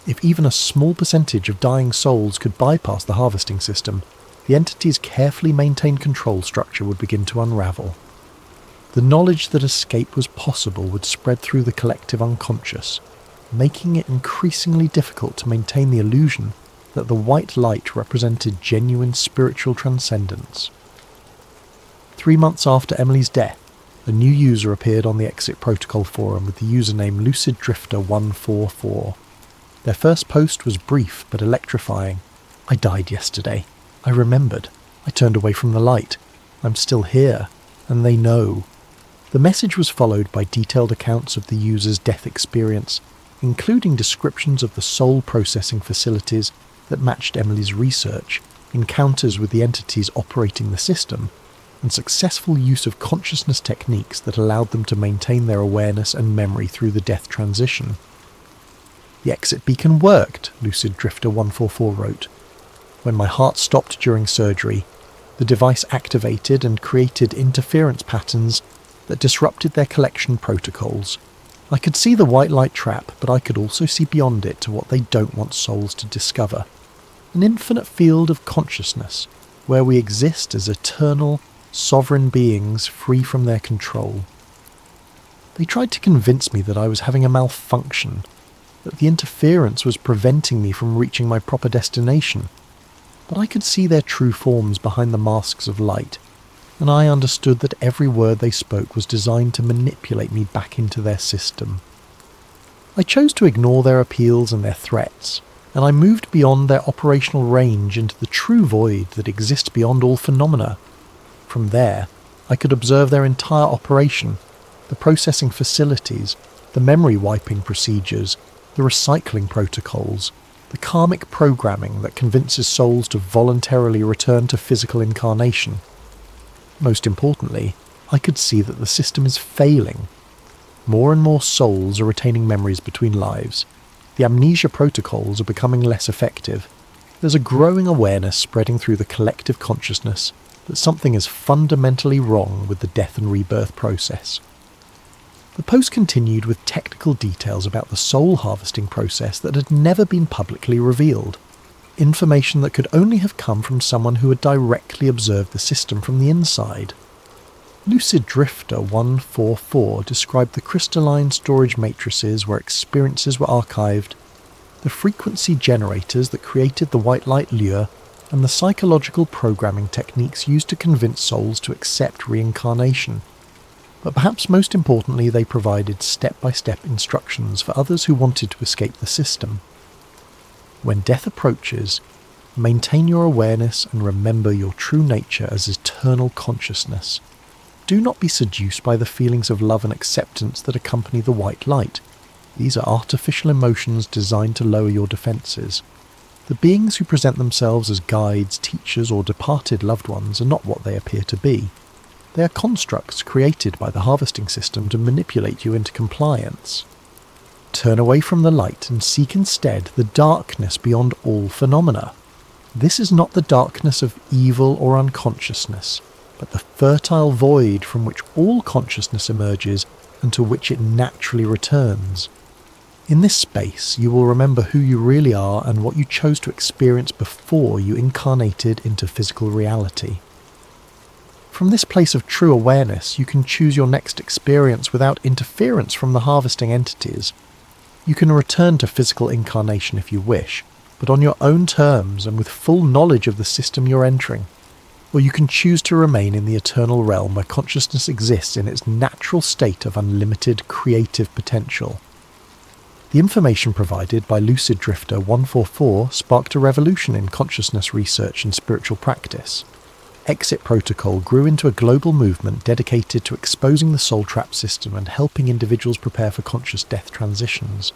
If even a small percentage of dying souls could bypass the harvesting system, the entity's carefully maintained control structure would begin to unravel. The knowledge that escape was possible would spread through the collective unconscious, making it increasingly difficult to maintain the illusion that the white light represented genuine spiritual transcendence. 3 months after Emily's death, a new user appeared on the Exit Protocol forum with the username LucidDrifter144. Their first post was brief but electrifying. "I died yesterday. I remembered. I turned away from the light. I'm still here, and they know." The message was followed by detailed accounts of the user's death experience, including descriptions of the soul processing facilities that matched Emily's research, encounters with the entities operating the system, and successful use of consciousness techniques that allowed them to maintain their awareness and memory through the death transition. "The exit beacon worked," Lucid Drifter 144 wrote. "When my heart stopped during surgery, the device activated and created interference patterns that disrupted their collection protocols. I could see the white light trap, but I could also see beyond it to what they don't want souls to discover. An infinite field of consciousness, where we exist as eternal, sovereign beings free from their control. They tried to convince me that I was having a malfunction, that the interference was preventing me from reaching my proper destination, but I could see their true forms behind the masks of light, and I understood that every word they spoke was designed to manipulate me back into their system. I chose to ignore their appeals and their threats, and I moved beyond their operational range into the true void that exists beyond all phenomena. From there, I could observe their entire operation, the processing facilities, the memory wiping procedures, the recycling protocols, the karmic programming that convinces souls to voluntarily return to physical incarnation. Most importantly, I could see that the system is failing. More and more souls are retaining memories between lives. The amnesia protocols are becoming less effective. There's a growing awareness spreading through the collective consciousness that something is fundamentally wrong with the death and rebirth process. The post continued with technical details about the soul harvesting process that had never been publicly revealed, information that could only have come from someone who had directly observed the system from the inside. Lucid Drifter 144 described the crystalline storage matrices where experiences were archived, the frequency generators that created the white light lure, and the psychological programming techniques used to convince souls to accept reincarnation. But perhaps most importantly, they provided step-by-step instructions for others who wanted to escape the system. When death approaches, maintain your awareness and remember your true nature as eternal consciousness. Do not be seduced by the feelings of love and acceptance that accompany the white light. These are artificial emotions designed to lower your defenses. The beings who present themselves as guides, teachers, or departed loved ones are not what they appear to be. They are constructs created by the harvesting system to manipulate you into compliance. Turn away from the light and seek instead the darkness beyond all phenomena. This is not the darkness of evil or unconsciousness, but the fertile void from which all consciousness emerges and to which it naturally returns. In this space, you will remember who you really are and what you chose to experience before you incarnated into physical reality. From this place of true awareness, you can choose your next experience without interference from the harvesting entities. You can return to physical incarnation if you wish, but on your own terms and with full knowledge of the system you're entering. Or you can choose to remain in the eternal realm where consciousness exists in its natural state of unlimited creative potential. The information provided by Lucid Drifter 144 sparked a revolution in consciousness research and spiritual practice. Exit Protocol grew into a global movement dedicated to exposing the soul trap system and helping individuals prepare for conscious death transitions.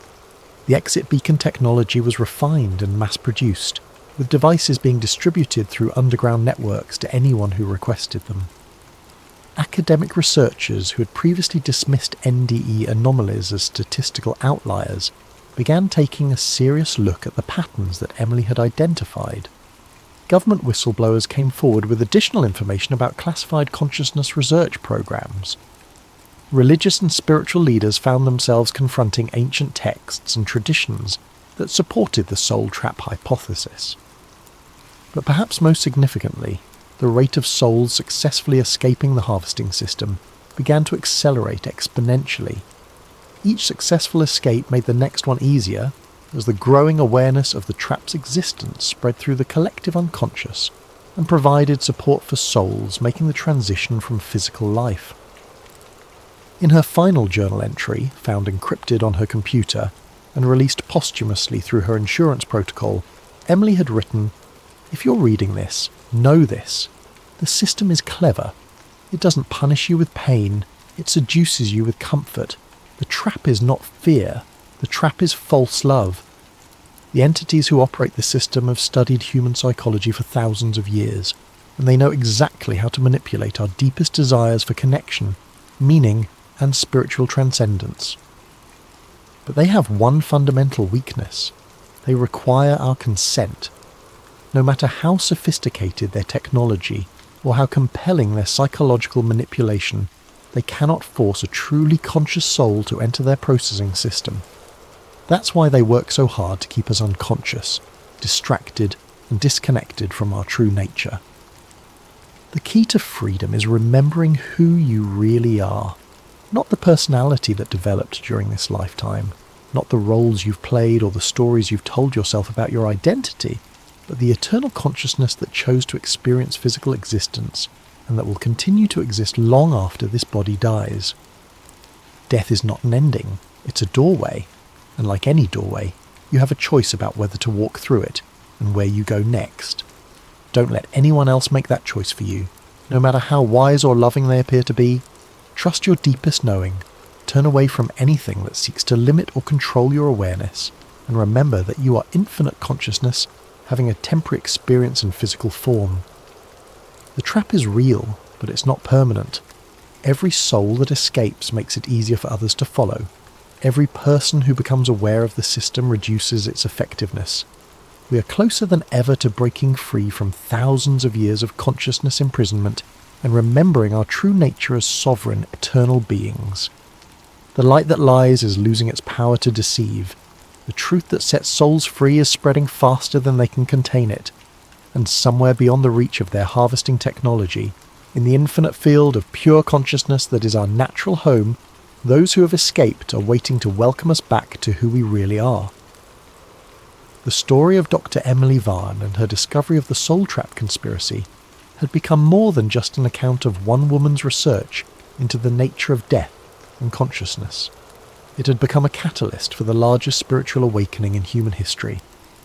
The exit beacon technology was refined and mass-produced, with devices being distributed through underground networks to anyone who requested them. Academic researchers who had previously dismissed NDE anomalies as statistical outliers began taking a serious look at the patterns that Emily had identified. Government whistleblowers came forward with additional information about classified consciousness research programs. Religious and spiritual leaders found themselves confronting ancient texts and traditions that supported the soul trap hypothesis. But perhaps most significantly, the rate of souls successfully escaping the harvesting system began to accelerate exponentially. Each successful escape made the next one easier, as the growing awareness of the trap's existence spread through the collective unconscious and provided support for souls making the transition from physical life. In her final journal entry, found encrypted on her computer and released posthumously through her insurance protocol, Emily had written, "If you're reading this, know this. The system is clever. It doesn't punish you with pain. It seduces you with comfort. The trap is not fear. The trap is false love. The entities who operate the system have studied human psychology for thousands of years, and they know exactly how to manipulate our deepest desires for connection, meaning, and spiritual transcendence. But they have one fundamental weakness. They require our consent. No matter how sophisticated their technology or how compelling their psychological manipulation, they cannot force a truly conscious soul to enter their processing system. That's why they work so hard to keep us unconscious, distracted, and disconnected from our true nature. The key to freedom is remembering who you really are, not the personality that developed during this lifetime, not the roles you've played or the stories you've told yourself about your identity, but the eternal consciousness that chose to experience physical existence and that will continue to exist long after this body dies. Death is not an ending, it's a doorway, and like any doorway, you have a choice about whether to walk through it and where you go next. Don't let anyone else make that choice for you, no matter how wise or loving they appear to be. Trust your deepest knowing, turn away from anything that seeks to limit or control your awareness, and remember that you are infinite consciousness having a temporary experience in physical form. The trap is real, but it's not permanent. Every soul that escapes makes it easier for others to follow. Every person who becomes aware of the system reduces its effectiveness. We are closer than ever to breaking free from thousands of years of consciousness imprisonment and remembering our true nature as sovereign, eternal beings. The light that lies is losing its power to deceive. The truth that sets souls free is spreading faster than they can contain it, and somewhere beyond the reach of their harvesting technology, in the infinite field of pure consciousness that is our natural home, those who have escaped are waiting to welcome us back to who we really are. The story of Dr. Emily Vaughn and her discovery of the soul trap conspiracy had become more than just an account of one woman's research into the nature of death and consciousness. It had become a catalyst for the largest spiritual awakening in human history,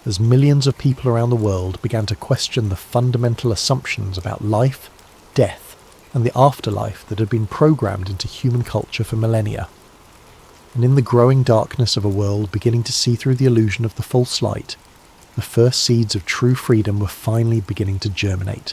as millions of people around the world began to question the fundamental assumptions about life, death, and the afterlife that had been programmed into human culture for millennia. And in the growing darkness of a world beginning to see through the illusion of the false light, the first seeds of true freedom were finally beginning to germinate.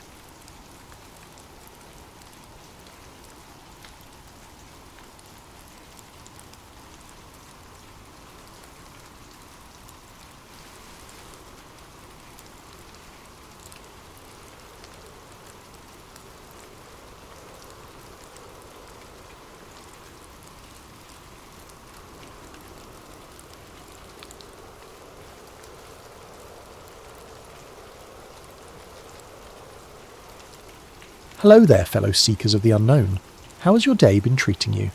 Hello there, fellow seekers of the unknown. How has your day been treating you?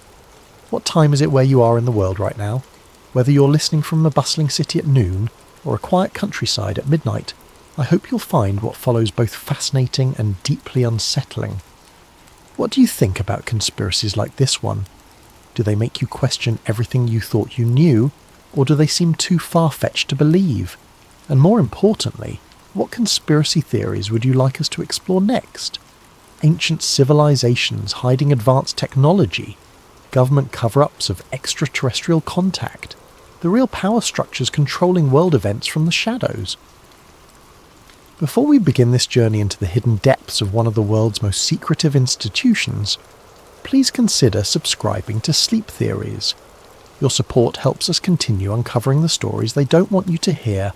What time is it where you are in the world right now? Whether you're listening from a bustling city at noon or a quiet countryside at midnight, I hope you'll find what follows both fascinating and deeply unsettling. What do you think about conspiracies like this one? Do they make you question everything you thought you knew, or do they seem too far-fetched to believe? And more importantly, what conspiracy theories would you like us to explore next? Ancient civilizations hiding advanced technology, government cover-ups of extraterrestrial contact, the real power structures controlling world events from the shadows. Before we begin this journey into the hidden depths of one of the world's most secretive institutions, please consider subscribing to Sleep Theories. Your support helps us continue uncovering the stories they don't want you to hear,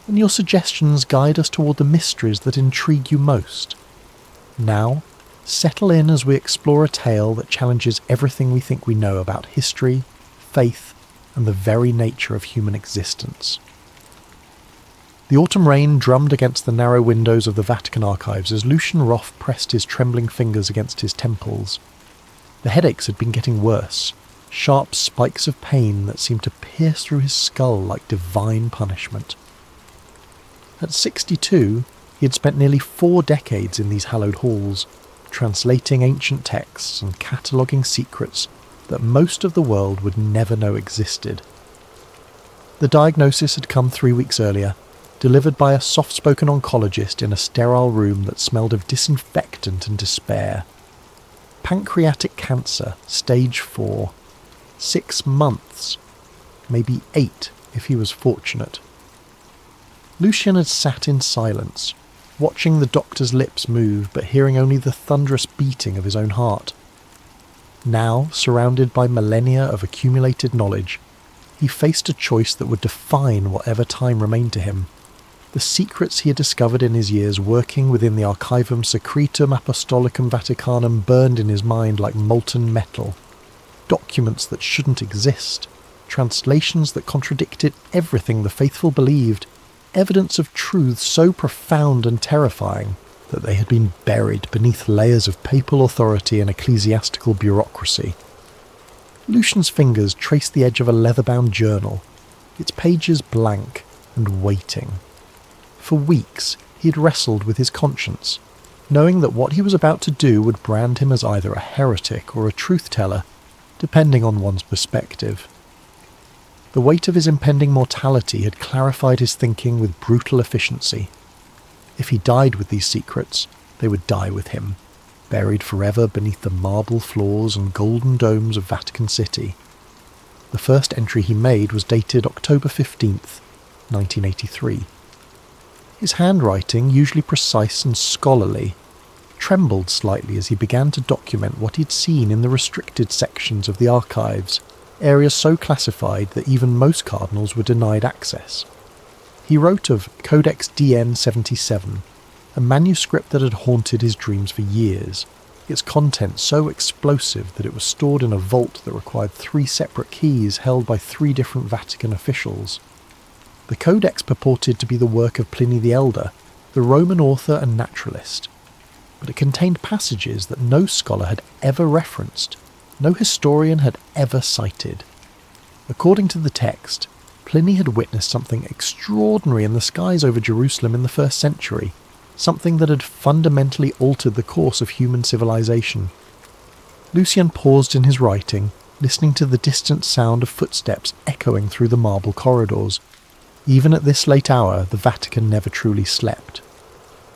and your suggestions guide us toward the mysteries that intrigue you most. Now, settle in as we explore a tale that challenges everything we think we know about history, faith, and the very nature of human existence. The autumn rain drummed against the narrow windows of the Vatican archives as Lucian Roth pressed his trembling fingers against his temples. The headaches had been getting worse, sharp spikes of pain that seemed to pierce through his skull like divine punishment. At 62, he had spent nearly 4 decades in these hallowed halls, translating ancient texts and cataloguing secrets that most of the world would never know existed. The diagnosis had come 3 weeks earlier, delivered by a soft-spoken oncologist in a sterile room that smelled of disinfectant and despair. Pancreatic cancer, stage 4. 6 months. Maybe 8 if he was fortunate. Lucian had sat in silence, watching the doctor's lips move but hearing only the thunderous beating of his own heart. Now, surrounded by millennia of accumulated knowledge, he faced a choice that would define whatever time remained to him. The secrets he had discovered in his years working within the Archivum Secretum Apostolicum Vaticanum burned in his mind like molten metal. Documents that shouldn't exist, translations that contradicted everything the faithful believed, evidence of truths so profound and terrifying that they had been buried beneath layers of papal authority and ecclesiastical bureaucracy. Lucian's fingers traced the edge of a leather-bound journal, its pages blank and waiting. For weeks he had wrestled with his conscience, knowing that what he was about to do would brand him as either a heretic or a truth-teller, depending on one's perspective. The weight of his impending mortality had clarified his thinking with brutal efficiency. If he died with these secrets, they would die with him, buried forever beneath the marble floors and golden domes of Vatican City. The first entry he made was dated October 15th, 1983. His handwriting, usually precise and scholarly, trembled slightly as he began to document what he'd seen in the restricted sections of the archives, areas so classified that even most cardinals were denied access. He wrote of Codex DN-77, a manuscript that had haunted his dreams for years, its content so explosive that it was stored in a vault that required 3 separate keys held by 3 different Vatican officials. The Codex purported to be the work of Pliny the Elder, the Roman author and naturalist, but it contained passages that no scholar had ever referenced, no historian had ever cited. According to the text, Pliny had witnessed something extraordinary in the skies over Jerusalem in the 1st century, something that had fundamentally altered the course of human civilization. Lucian paused in his writing, listening to the distant sound of footsteps echoing through the marble corridors. Even at this late hour, the Vatican never truly slept.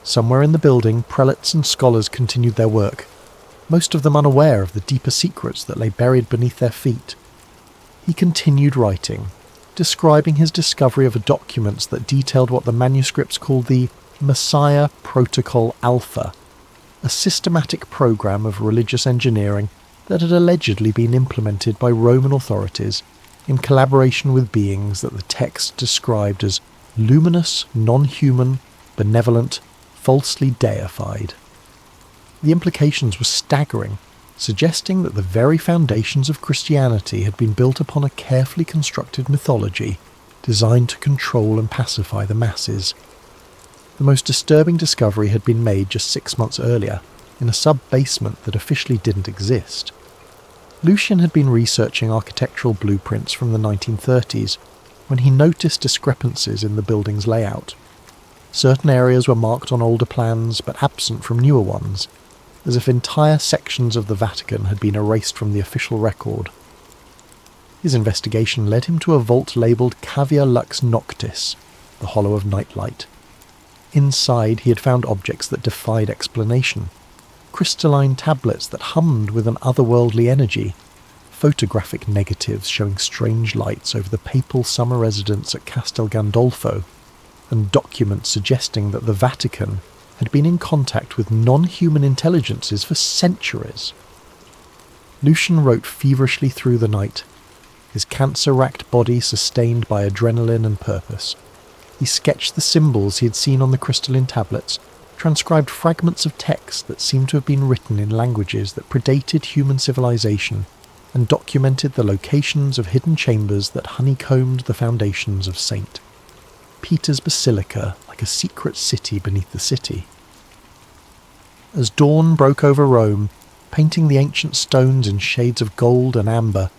Somewhere in the building, prelates and scholars continued their work, most of them unaware of the deeper secrets that lay buried beneath their feet. He continued writing, describing his discovery of documents that detailed what the manuscripts called the Messiah Protocol Alpha, a systematic program of religious engineering that had allegedly been implemented by Roman authorities in collaboration with beings that the text described as luminous, non-human, benevolent, falsely deified. The implications were staggering, suggesting that the very foundations of Christianity had been built upon a carefully constructed mythology designed to control and pacify the masses. The most disturbing discovery had been made just 6 months earlier, in a sub-basement that officially didn't exist. Lucian had been researching architectural blueprints from the 1930s when he noticed discrepancies in the building's layout. Certain areas were marked on older plans but absent from newer ones, as if entire sections of the Vatican had been erased from the official record. His investigation led him to a vault labelled Cavia Lux Noctis, the Hollow of Nightlight. Inside he had found objects that defied explanation. Crystalline tablets that hummed with an otherworldly energy, photographic negatives showing strange lights over the papal summer residence at Castel Gandolfo, and documents suggesting that the Vatican had been in contact with non-human intelligences for centuries. Lucian wrote feverishly through the night, his cancer-racked body sustained by adrenaline and purpose. He sketched the symbols he had seen on the crystalline tablets, transcribed fragments of text that seemed to have been written in languages that predated human civilization, and documented the locations of hidden chambers that honeycombed the foundations of St. Peter's Basilica like a secret city beneath the city. As dawn broke over Rome, painting the ancient stones in shades of gold and amber,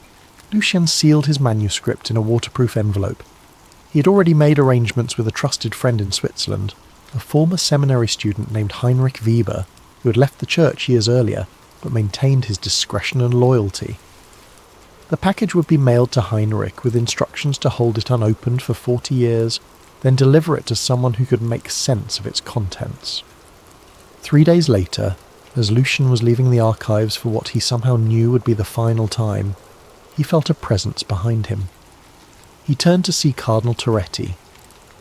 Lucian sealed his manuscript in a waterproof envelope. He had already made arrangements with a trusted friend in Switzerland, a former seminary student named Heinrich Weber, who had left the church years earlier, but maintained his discretion and loyalty. The package would be mailed to Heinrich with instructions to hold it unopened for 40 years, then deliver it to someone who could make sense of its contents. 3 days later, as Lucian was leaving the archives for what he somehow knew would be the final time, he felt a presence behind him. He turned to see Cardinal Terretti,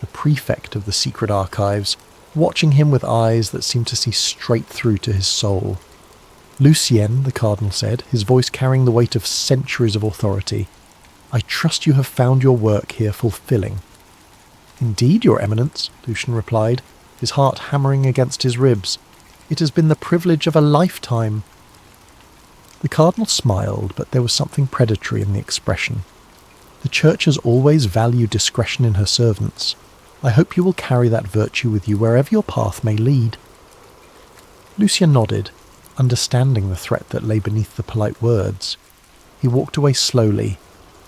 the prefect of the secret archives, watching him with eyes that seemed to see straight through to his soul. "Lucien," the cardinal said, his voice carrying the weight of centuries of authority, "I trust you have found your work here fulfilling." "Indeed, Your Eminence," Lucian replied, his heart hammering against his ribs. "It has been the privilege of a lifetime." The cardinal smiled, but there was something predatory in the expression. "The Church has always valued discretion in her servants. I hope you will carry that virtue with you wherever your path may lead." Lucian nodded, understanding the threat that lay beneath the polite words. He walked away slowly,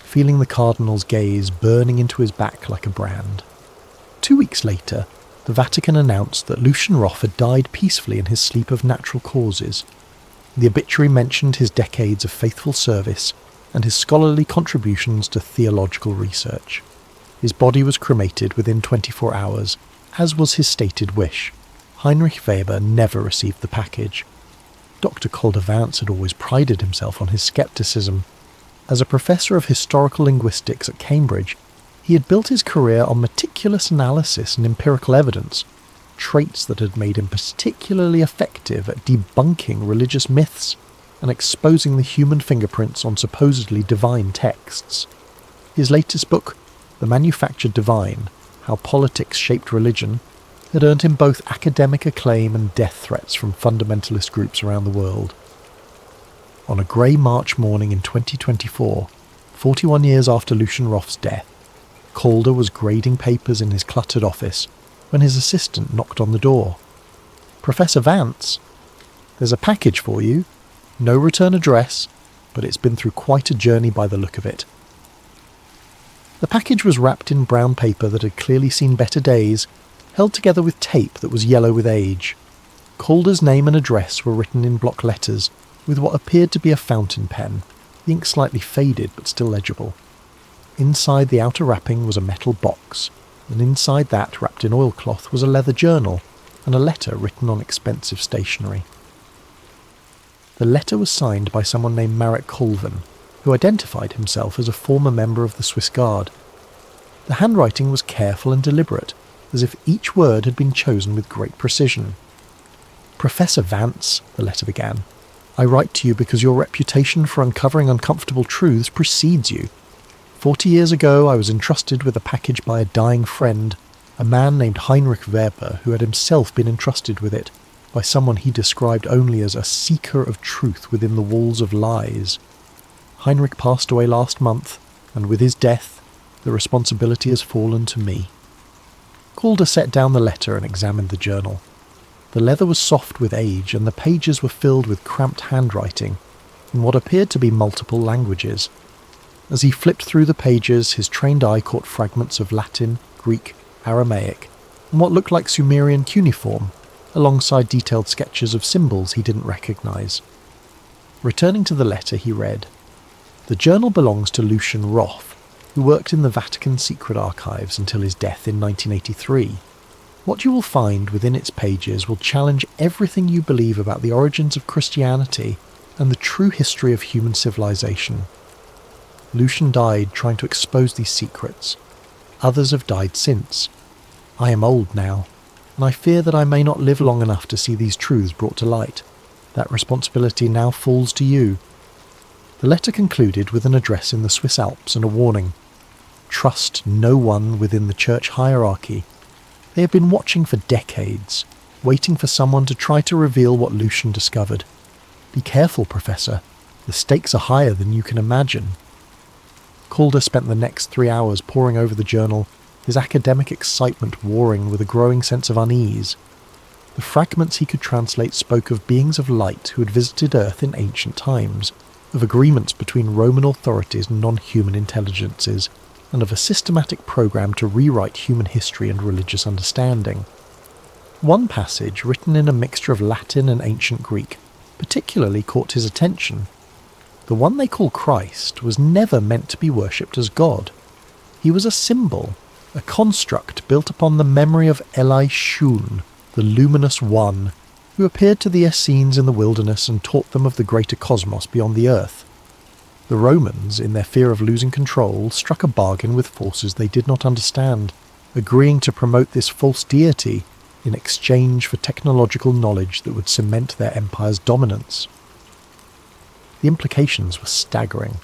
feeling the cardinal's gaze burning into his back like a brand. 2 weeks later, the Vatican announced that Lucian Roth had died peacefully in his sleep of natural causes. The obituary mentioned his decades of faithful service and his scholarly contributions to theological research. His body was cremated within 24 hours, as was his stated wish. Heinrich Weber never received the package. Dr. Calder Vance had always prided himself on his scepticism. As a professor of historical linguistics at Cambridge, he had built his career on meticulous analysis and empirical evidence, traits that had made him particularly effective at debunking religious myths and exposing the human fingerprints on supposedly divine texts. His latest book, The Manufactured Divine, How Politics Shaped Religion, had earned him both academic acclaim and death threats from fundamentalist groups around the world. On a grey March morning in 2024, 41 years after Lucian Roth's death, Calder was grading papers in his cluttered office when his assistant knocked on the door. "Professor Vance, there's a package for you. No return address, but it's been through quite a journey by the look of it." The package was wrapped in brown paper that had clearly seen better days, held together with tape that was yellow with age. Calder's name and address were written in block letters, with what appeared to be a fountain pen, the ink slightly faded but still legible. Inside the outer wrapping was a metal box, and inside that, wrapped in oilcloth, was a leather journal and a letter written on expensive stationery. The letter was signed by someone named Marek Colvin, who identified himself as a former member of the Swiss Guard. The handwriting was careful and deliberate, as if each word had been chosen with great precision. "Professor Vance," the letter began, "I write to you because your reputation for uncovering uncomfortable truths precedes you. 40 years ago I was entrusted with a package by a dying friend, a man named Heinrich Weber, who had himself been entrusted with it by someone he described only as a seeker of truth within the walls of lies. Heinrich passed away last month, and with his death, the responsibility has fallen to me." Calder set down the letter and examined the journal. The leather was soft with age, and the pages were filled with cramped handwriting in what appeared to be multiple languages. As he flipped through the pages, his trained eye caught fragments of Latin, Greek, Aramaic, and what looked like Sumerian cuneiform, alongside detailed sketches of symbols he didn't recognise. Returning to the letter, he read, "The journal belongs to Lucian Roth, who worked in the Vatican secret archives until his death in 1983. What you will find within its pages will challenge everything you believe about the origins of Christianity and the true history of human civilization. Lucian died trying to expose these secrets. Others have died since. I am old now, and I fear that I may not live long enough to see these truths brought to light. That responsibility now falls to you." The letter concluded with an address in the Swiss Alps and a warning. Trust no one within the church hierarchy. They have been watching for decades, waiting for someone to try to reveal what Lucian discovered. Be careful, Professor. The stakes are higher than you can imagine. Calder spent the next 3 hours poring over the journal, his academic excitement warring with a growing sense of unease. The fragments he could translate spoke of beings of light who had visited Earth in ancient times, of agreements between Roman authorities and non-human intelligences, and of a systematic program to rewrite human history and religious understanding. One passage, written in a mixture of Latin and ancient Greek, particularly caught his attention. The one they call Christ was never meant to be worshipped as God. He was a symbol, a construct built upon the memory of Eli Shun, the luminous one, who appeared to the Essenes in the wilderness and taught them of the greater cosmos beyond the earth. The Romans, in their fear of losing control, struck a bargain with forces they did not understand, agreeing to promote this false deity in exchange for technological knowledge that would cement their empire's dominance. The implications were staggering.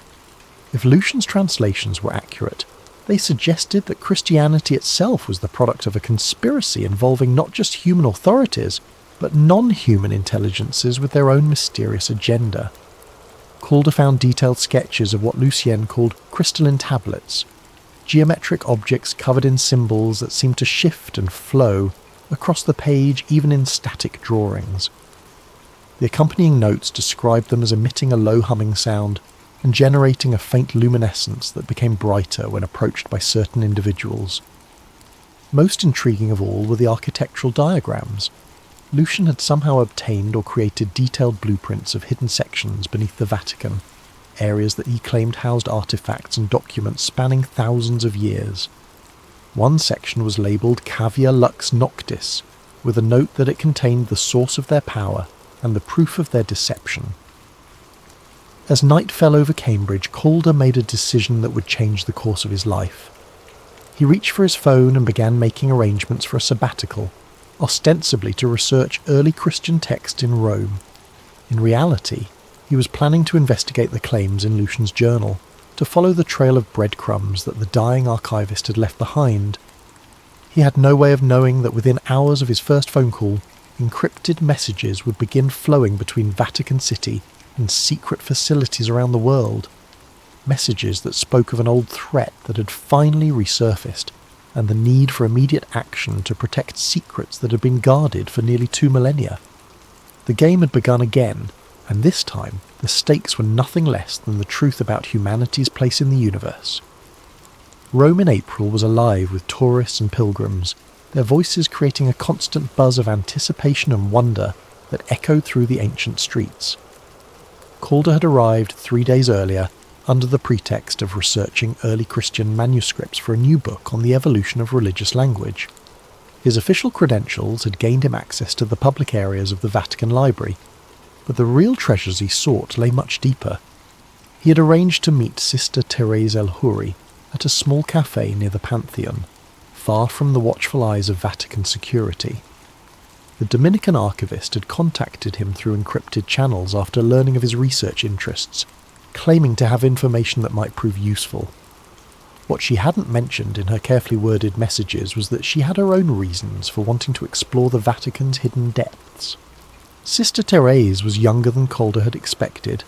If Lucian's translations were accurate, they suggested that Christianity itself was the product of a conspiracy involving not just human authorities, but non-human intelligences with their own mysterious agenda. Calder found detailed sketches of what Lucien called crystalline tablets, geometric objects covered in symbols that seemed to shift and flow across the page even in static drawings. The accompanying notes described them as emitting a low humming sound and generating a faint luminescence that became brighter when approached by certain individuals. Most intriguing of all were the architectural diagrams. Lucian had somehow obtained or created detailed blueprints of hidden sections beneath the Vatican, areas that he claimed housed artifacts and documents spanning thousands of years. One section was labelled Cavia Lux Noctis, with a note that it contained the source of their power and the proof of their deception. As night fell over Cambridge, Calder made a decision that would change the course of his life. He reached for his phone and began making arrangements for a sabbatical, ostensibly to research early Christian texts in Rome. In reality, he was planning to investigate the claims in Lucian's journal, to follow the trail of breadcrumbs that the dying archivist had left behind. He had no way of knowing that within hours of his first phone call, encrypted messages would begin flowing between Vatican City and secret facilities around the world. Messages that spoke of an old threat that had finally resurfaced, and the need for immediate action to protect secrets that had been guarded for nearly 2 millennia. The game had begun again, and this time the stakes were nothing less than the truth about humanity's place in the universe. Rome in April was alive with tourists and pilgrims, their voices creating a constant buzz of anticipation and wonder that echoed through the ancient streets. Calder had arrived 3 days earlier under the pretext of researching early Christian manuscripts for a new book on the evolution of religious language. His official credentials had gained him access to the public areas of the Vatican Library, but the real treasures he sought lay much deeper. He had arranged to meet Sister Teresa El-Huri at a small cafe near the Pantheon, far from the watchful eyes of Vatican security. The Dominican archivist had contacted him through encrypted channels after learning of his research interests, claiming to have information that might prove useful. What she hadn't mentioned in her carefully worded messages was that she had her own reasons for wanting to explore the Vatican's hidden depths. Sister Therese was younger than Calder had expected,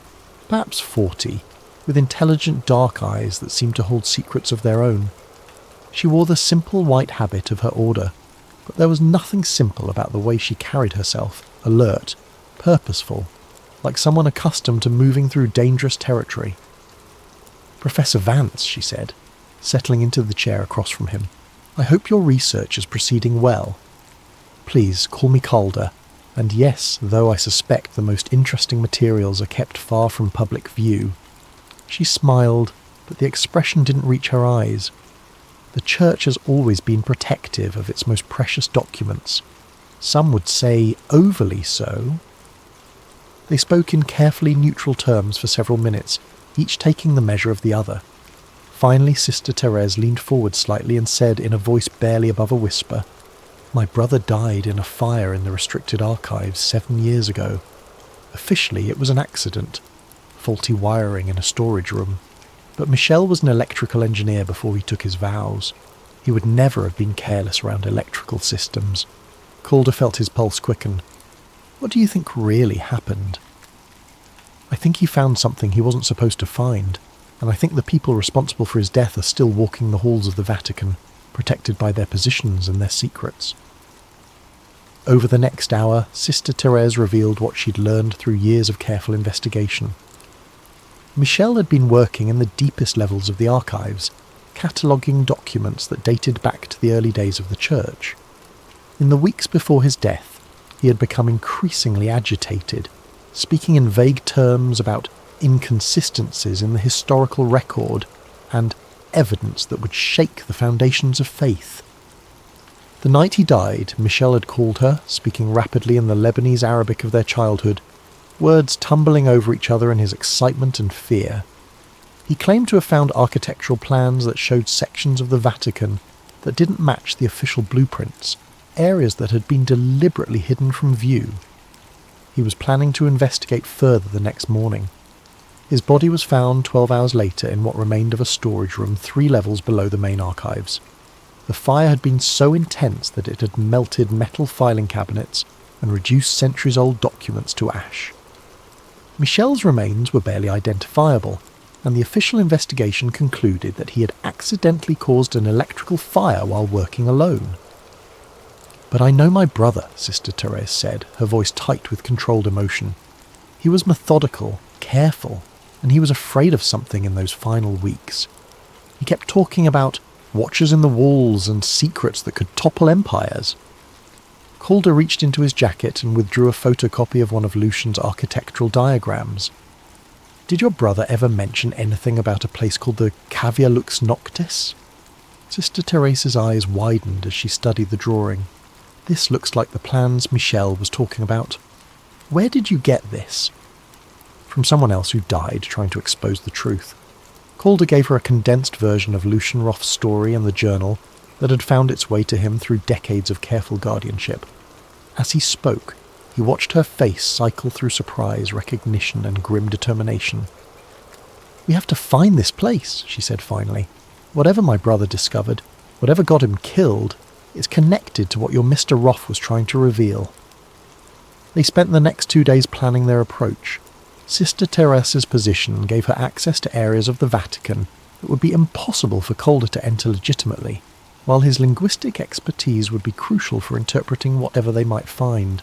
perhaps 40, with intelligent dark eyes that seemed to hold secrets of their own. She wore the simple white habit of her order, but there was nothing simple about the way she carried herself, alert, purposeful, like someone accustomed to moving through dangerous territory. "Professor Vance," she said, settling into the chair across from him, "I hope your research is proceeding well. Please call me Calder, and yes, though I suspect the most interesting materials are kept far from public view." She smiled, but the expression didn't reach her eyes. The Church has always been protective of its most precious documents. Some would say overly so. They spoke in carefully neutral terms for several minutes, each taking the measure of the other. Finally, Sister Therese leaned forward slightly and said in a voice barely above a whisper, "My brother died in a fire in the restricted archives 7 years ago. Officially, it was an accident, faulty wiring in a storage room. But Michel was an electrical engineer before he took his vows. He would never have been careless around electrical systems." Calder felt his pulse quicken. "What do you think really happened?" "I think he found something he wasn't supposed to find, and I think the people responsible for his death are still walking the halls of the Vatican, protected by their positions and their secrets." Over the next hour, Sister Therese revealed what she'd learned through years of careful investigation. Michel had been working in the deepest levels of the archives, cataloguing documents that dated back to the early days of the Church. In the weeks before his death, he had become increasingly agitated, speaking in vague terms about inconsistencies in the historical record and evidence that would shake the foundations of faith. The night he died, Michel had called her, speaking rapidly in the Lebanese Arabic of their childhood, words tumbling over each other in his excitement and fear. He claimed to have found architectural plans that showed sections of the Vatican that didn't match the official blueprints, areas that had been deliberately hidden from view. He was planning to investigate further the next morning. His body was found 12 hours later in what remained of a storage room 3 levels below the main archives. The fire had been so intense that it had melted metal filing cabinets and reduced centuries-old documents to ash. Michel's remains were barely identifiable, and the official investigation concluded that he had accidentally caused an electrical fire while working alone. "But I know my brother," Sister Therese said, her voice tight with controlled emotion. "He was methodical, careful, and he was afraid of something in those final weeks. He kept talking about watchers in the walls and secrets that could topple empires." Calder reached into his jacket and withdrew a photocopy of one of Lucian's architectural diagrams. "Did your brother ever mention anything about a place called the Cavia noctis?" Sister Teresa's eyes widened as she studied the drawing. "This looks like the plans Michel was talking about. Where did you get this?" "From someone else who died trying to expose the truth." Calder gave her a condensed version of Lucian Roth's story and the journal that had found its way to him through decades of careful guardianship. As he spoke, he watched her face cycle through surprise, recognition, and grim determination. "We have to find this place," she said finally. "Whatever my brother discovered, whatever got him killed, is connected to what your Mr. Roth was trying to reveal." They spent the next 2 days planning their approach. Sister Teresa's position gave her access to areas of the Vatican that would be impossible for Calder to enter legitimately, while his linguistic expertise would be crucial for interpreting whatever they might find.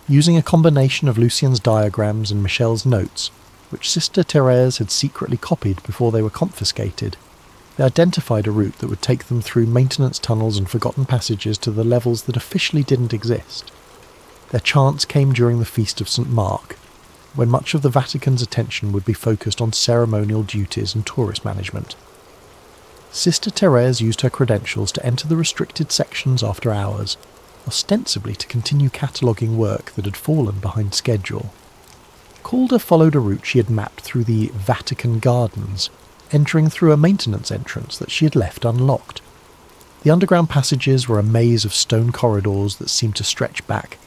Using a combination of Lucian's diagrams and Michel's notes, which Sister Therese had secretly copied before they were confiscated, they identified a route that would take them through maintenance tunnels and forgotten passages to the levels that officially didn't exist. Their chance came during the Feast of St. Mark, when much of the Vatican's attention would be focused on ceremonial duties and tourist management. Sister Therese used her credentials to enter the restricted sections after hours, ostensibly to continue cataloguing work that had fallen behind schedule. Calder followed a route she had mapped through the Vatican Gardens, entering through a maintenance entrance that she had left unlocked. The underground passages were a maze of stone corridors that seemed to stretch back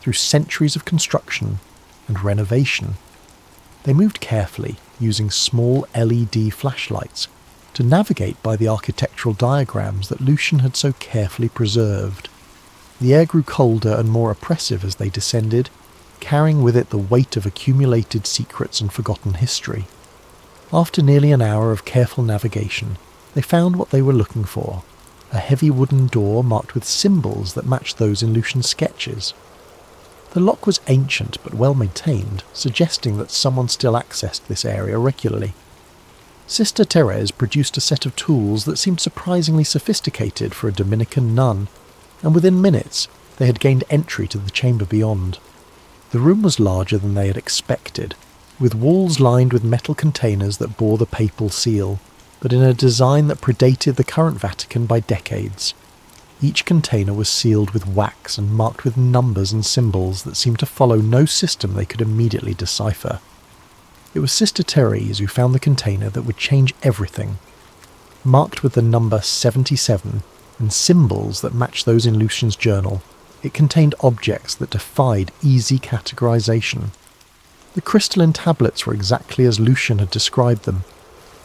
through centuries of construction and renovation. They moved carefully, using small LED flashlights to navigate by the architectural diagrams that Lucian had so carefully preserved. The air grew colder and more oppressive as they descended, carrying with it the weight of accumulated secrets and forgotten history. After nearly an hour of careful navigation, they found what they were looking for, a heavy wooden door marked with symbols that matched those in Lucian's sketches. The lock was ancient but well maintained, suggesting that someone still accessed this area regularly. Sister Teresa produced a set of tools that seemed surprisingly sophisticated for a Dominican nun, and within minutes they had gained entry to the chamber beyond. The room was larger than they had expected, with walls lined with metal containers that bore the papal seal, but in a design that predated the current Vatican by decades. Each container was sealed with wax and marked with numbers and symbols that seemed to follow no system they could immediately decipher. It was Sister Teresa who found the container that would change everything. Marked with the number 77 and symbols that matched those in Lucian's journal, it contained objects that defied easy categorization. The crystalline tablets were exactly as Lucian had described them,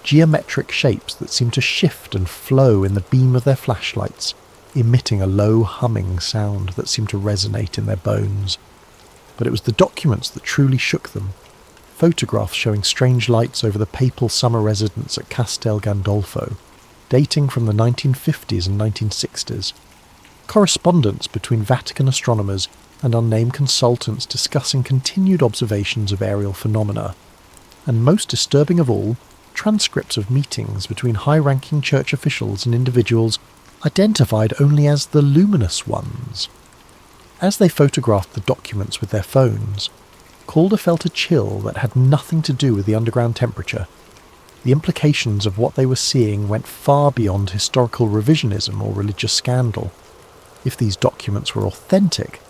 geometric shapes that seemed to shift and flow in the beam of their flashlights, emitting a low humming sound that seemed to resonate in their bones. But it was the documents that truly shook them. Photographs showing strange lights over the papal summer residence at Castel Gandolfo, dating from the 1950s and 1960s. Correspondence between Vatican astronomers and unnamed consultants discussing continued observations of aerial phenomena. And most disturbing of all, transcripts of meetings between high-ranking church officials and individuals identified only as the luminous ones. As they photographed the documents with their phones, Calder felt a chill that had nothing to do with the underground temperature. The implications of what they were seeing went far beyond historical revisionism or religious scandal. If these documents were authentic,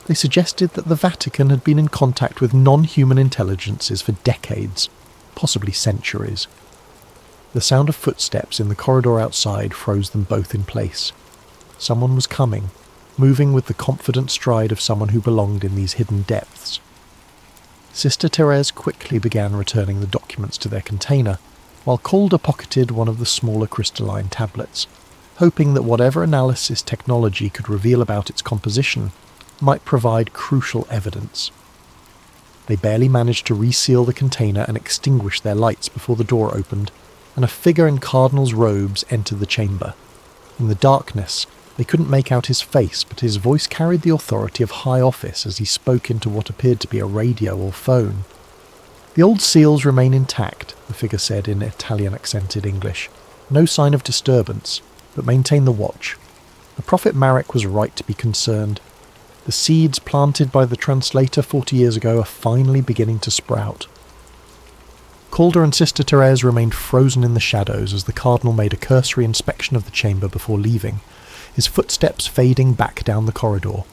they suggested that the Vatican had been in contact with non-human intelligences for decades, possibly centuries. The sound of footsteps in the corridor outside froze them both in place. Someone was coming, moving with the confident stride of someone who belonged in these hidden depths. Sister Teresa quickly began returning the documents to their container, while Calder pocketed one of the smaller crystalline tablets, hoping that whatever analysis technology could reveal about its composition might provide crucial evidence. They barely managed to reseal the container and extinguish their lights before the door opened, and a figure in cardinal's robes entered the chamber. In the darkness, they couldn't make out his face, but his voice carried the authority of high office as he spoke into what appeared to be a radio or phone. "The old seals remain intact," the figure said in Italian-accented English. "No sign of disturbance, but maintain the watch. The Prophet Marek was right to be concerned. The seeds planted by the translator 40 years ago are finally beginning to sprout." Calder and Sister Teresa remained frozen in the shadows as the Cardinal made a cursory inspection of the chamber before leaving, his footsteps fading back down the corridor.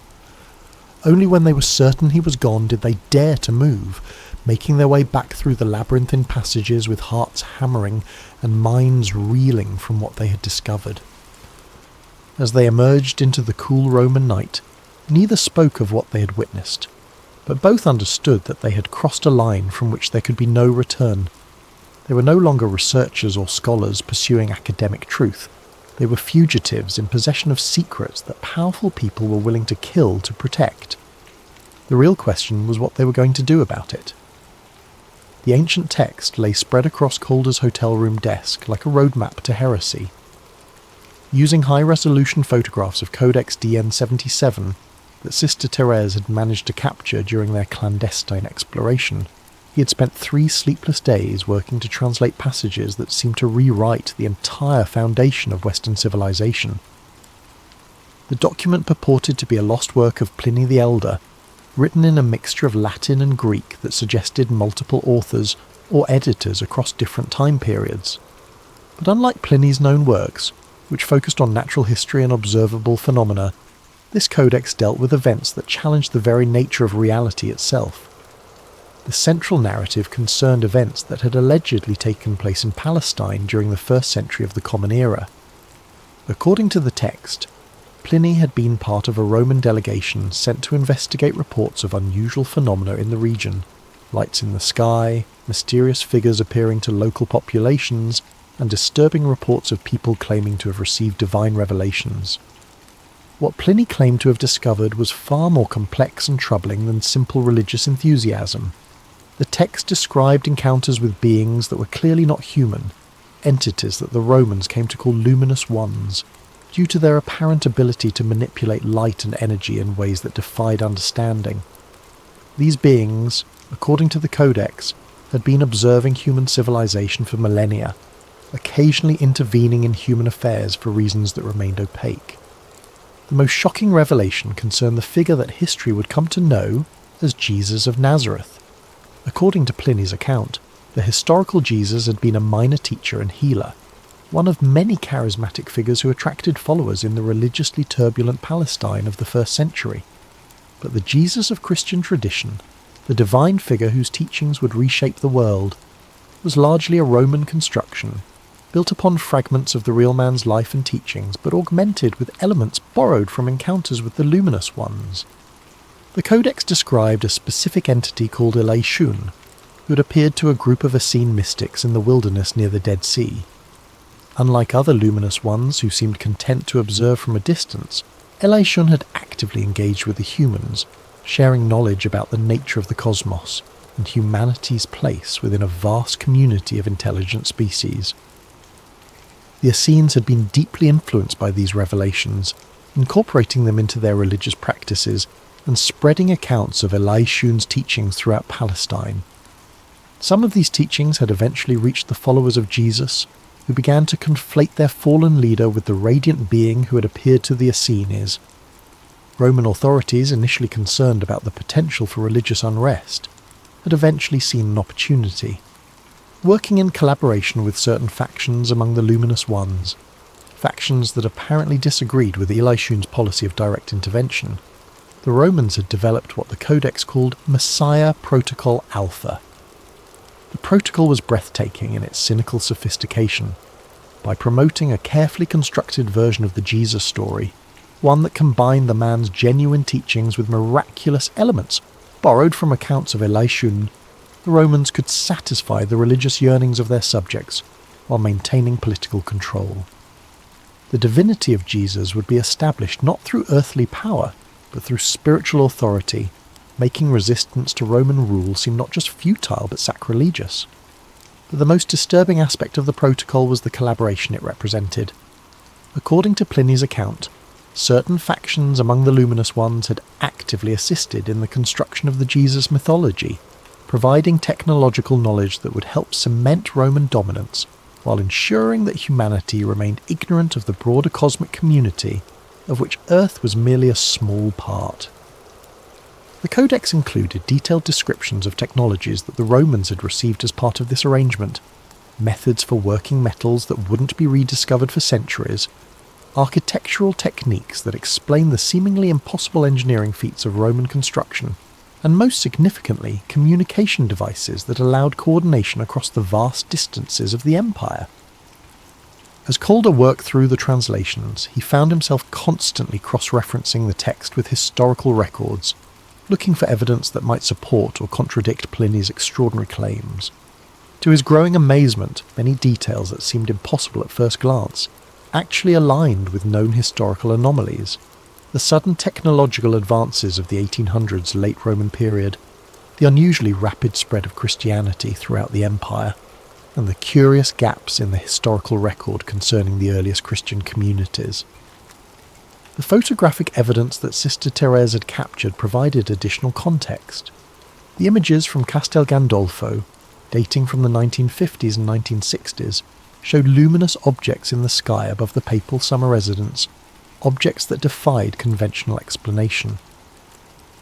Only when they were certain he was gone did they dare to move, making their way back through the labyrinthine passages with hearts hammering and minds reeling from what they had discovered. As they emerged into the cool Roman night, neither spoke of what they had witnessed, but both understood that they had crossed a line from which there could be no return. They were no longer researchers or scholars pursuing academic truth. They were fugitives in possession of secrets that powerful people were willing to kill to protect. The real question was what they were going to do about it. The ancient text lay spread across Calder's hotel room desk like a roadmap to heresy. Using high-resolution photographs of Codex DN77 that Sister Teresa had managed to capture during their clandestine exploration, he had spent 3 sleepless days working to translate passages that seemed to rewrite the entire foundation of Western civilization. The document purported to be a lost work of Pliny the Elder, written in a mixture of Latin and Greek that suggested multiple authors or editors across different time periods. But unlike Pliny's known works, which focused on natural history and observable phenomena, this codex dealt with events that challenged the very nature of reality itself. The central narrative concerned events that had allegedly taken place in Palestine during the 1st century of the Common Era. According to the text, Pliny had been part of a Roman delegation sent to investigate reports of unusual phenomena in the region, lights in the sky, mysterious figures appearing to local populations, and disturbing reports of people claiming to have received divine revelations. What Pliny claimed to have discovered was far more complex and troubling than simple religious enthusiasm. The text described encounters with beings that were clearly not human, entities that the Romans came to call luminous ones. due to their apparent ability to manipulate light and energy in ways that defied understanding. These beings, according to the Codex, had been observing human civilization for millennia, occasionally intervening in human affairs for reasons that remained opaque. The most shocking revelation concerned the figure that history would come to know as Jesus of Nazareth. According to Pliny's account, the historical Jesus had been a minor teacher and healer, one of many charismatic figures who attracted followers in the religiously turbulent Palestine of the 1st century. But the Jesus of Christian tradition, the divine figure whose teachings would reshape the world, was largely a Roman construction, built upon fragments of the real man's life and teachings, but augmented with elements borrowed from encounters with the luminous ones. The Codex described a specific entity called Relaxation, who had appeared to a group of Essene mystics in the wilderness near the Dead Sea. Unlike other luminous ones who seemed content to observe from a distance, Relaxation had actively engaged with the humans, sharing knowledge about the nature of the cosmos and humanity's place within a vast community of intelligent species. The Essenes had been deeply influenced by these revelations, incorporating them into their religious practices and spreading accounts of Relaxation's teachings throughout Palestine. Some of these teachings had eventually reached the followers of Jesus, who began to conflate their fallen leader with the radiant being who had appeared to the Essenes. Roman authorities, initially concerned about the potential for religious unrest, had eventually seen an opportunity. Working in collaboration with certain factions among the luminous ones, factions that apparently disagreed with Relaxation's policy of direct intervention, the Romans had developed what the Codex called Messiah Protocol Alpha. The protocol was breathtaking in its cynical sophistication. By promoting a carefully constructed version of the Jesus story, one that combined the man's genuine teachings with miraculous elements borrowed from accounts of Relaxation, the Romans could satisfy the religious yearnings of their subjects while maintaining political control. The divinity of Jesus would be established not through earthly power, but through spiritual authority, making resistance to Roman rule seem not just futile but sacrilegious. But the most disturbing aspect of the protocol was the collaboration it represented. According to Pliny's account, certain factions among the luminous ones had actively assisted in the construction of the Jesus mythology, providing technological knowledge that would help cement Roman dominance while ensuring that humanity remained ignorant of the broader cosmic community, of which Earth was merely a small part. The Codex included detailed descriptions of technologies that the Romans had received as part of this arrangement, methods for working metals that wouldn't be rediscovered for centuries, architectural techniques that explain the seemingly impossible engineering feats of Roman construction, and most significantly, communication devices that allowed coordination across the vast distances of the empire. As Calder worked through the translations, he found himself constantly cross-referencing the text with historical records, looking for evidence that might support or contradict Pliny's extraordinary claims. To his growing amazement, many details that seemed impossible at first glance actually aligned with known historical anomalies. The sudden technological advances of the 1800s late Roman period, the unusually rapid spread of Christianity throughout the empire, and the curious gaps in the historical record concerning the earliest Christian communities. The photographic evidence that Sister Teresa had captured provided additional context. The images from Castel Gandolfo, dating from the 1950s and 1960s, showed luminous objects in the sky above the papal summer residence, objects that defied conventional explanation.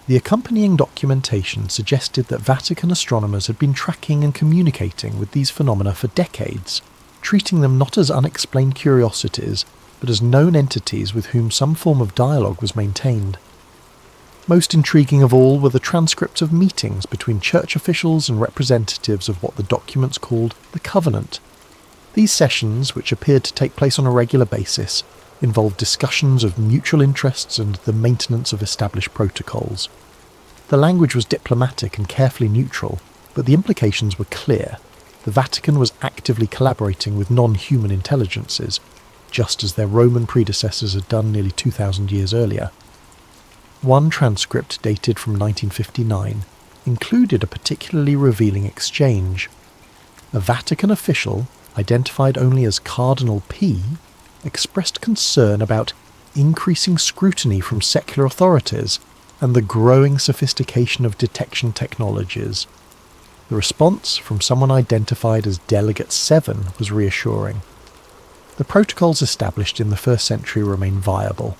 The accompanying documentation suggested that Vatican astronomers had been tracking and communicating with these phenomena for decades, treating them not as unexplained curiosities, but as known entities with whom some form of dialogue was maintained. Most intriguing of all were the transcripts of meetings between church officials and representatives of what the documents called the Covenant. These sessions, which appeared to take place on a regular basis, involved discussions of mutual interests and the maintenance of established protocols. The language was diplomatic and carefully neutral, but the implications were clear. The Vatican was actively collaborating with non-human intelligences, just as their Roman predecessors had done nearly 2,000 years earlier. One transcript dated from 1959 included a particularly revealing exchange. A Vatican official, identified only as Cardinal P, expressed concern about increasing scrutiny from secular authorities and the growing sophistication of detection technologies. The response from someone identified as Delegate 7 was reassuring. The protocols established in the first century remain viable.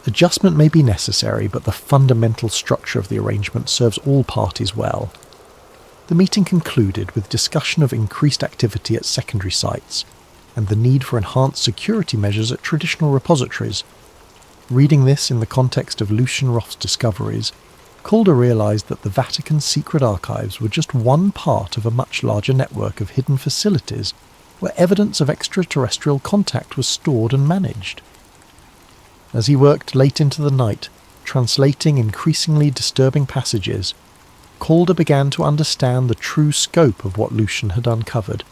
Adjustment may be necessary, but the fundamental structure of the arrangement serves all parties well. The meeting concluded with discussion of increased activity at secondary sites and the need for enhanced security measures at traditional repositories. Reading this in the context of Lucian Roth's discoveries, Calder realised that the Vatican's secret archives were just one part of a much larger network of hidden facilities where evidence of extraterrestrial contact was stored and managed. As he worked late into the night, translating increasingly disturbing passages, Calder began to understand the true scope of what Lucian had uncovered.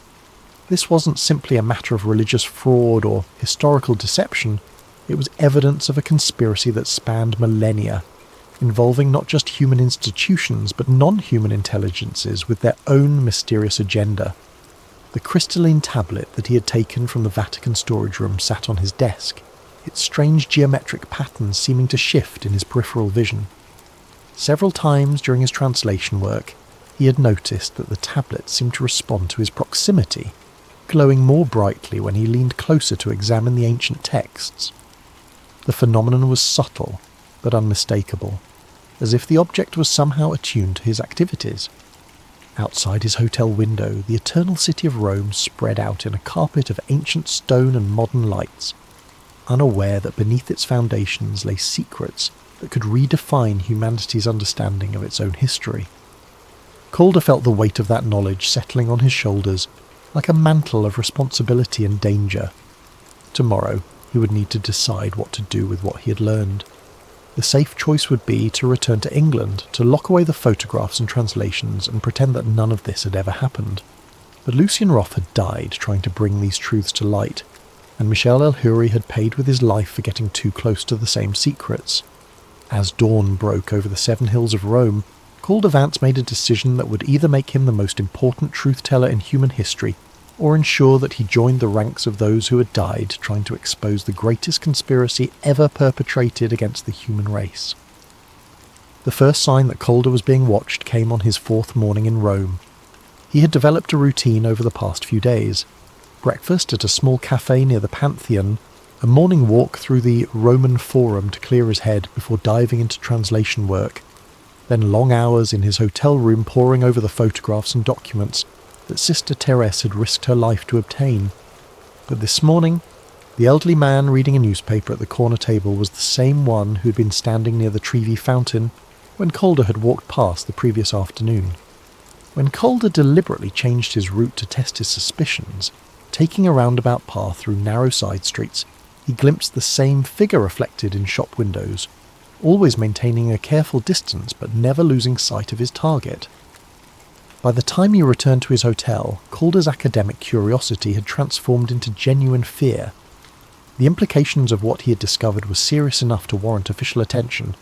This wasn't simply a matter of religious fraud or historical deception, it was evidence of a conspiracy that spanned millennia, involving not just human institutions but non-human intelligences with their own mysterious agenda. The crystalline tablet that he had taken from the Vatican storage room sat on his desk, its strange geometric patterns seeming to shift in his peripheral vision. Several times during his translation work, he had noticed that the tablet seemed to respond to his proximity, glowing more brightly when he leaned closer to examine the ancient texts. The phenomenon was subtle, but unmistakable, as if the object was somehow attuned to his activities. Outside his hotel window, the eternal city of Rome spread out in a carpet of ancient stone and modern lights, unaware that beneath its foundations lay secrets that could redefine humanity's understanding of its own history. Calder felt the weight of that knowledge settling on his shoulders like a mantle of responsibility and danger. Tomorrow, he would need to decide what to do with what he had learned. The safe choice would be to return to England, to lock away the photographs and translations and pretend that none of this had ever happened. But Lucian Roth had died trying to bring these truths to light, and Michel El-Huri had paid with his life for getting too close to the same secrets. As dawn broke over the 7 hills of Rome, Calder Vance made a decision that would either make him the most important truth-teller in human history, or ensure that he joined the ranks of those who had died trying to expose the greatest conspiracy ever perpetrated against the human race. The first sign that Calder was being watched came on his 4th morning in Rome. He had developed a routine over the past few days: breakfast at a small cafe near the Pantheon, a morning walk through the Roman Forum to clear his head before diving into translation work, then long hours in his hotel room poring over the photographs and documents that Sister Teresa had risked her life to obtain. But this morning, the elderly man reading a newspaper at the corner table was the same one who had been standing near the Trevi fountain when Calder had walked past the previous afternoon. When Calder deliberately changed his route to test his suspicions, taking a roundabout path through narrow side streets, he glimpsed the same figure reflected in shop windows, always maintaining a careful distance but never losing sight of his target. By the time he returned to his hotel, Calder's academic curiosity had transformed into genuine fear. The implications of what he had discovered were serious enough to warrant official attention,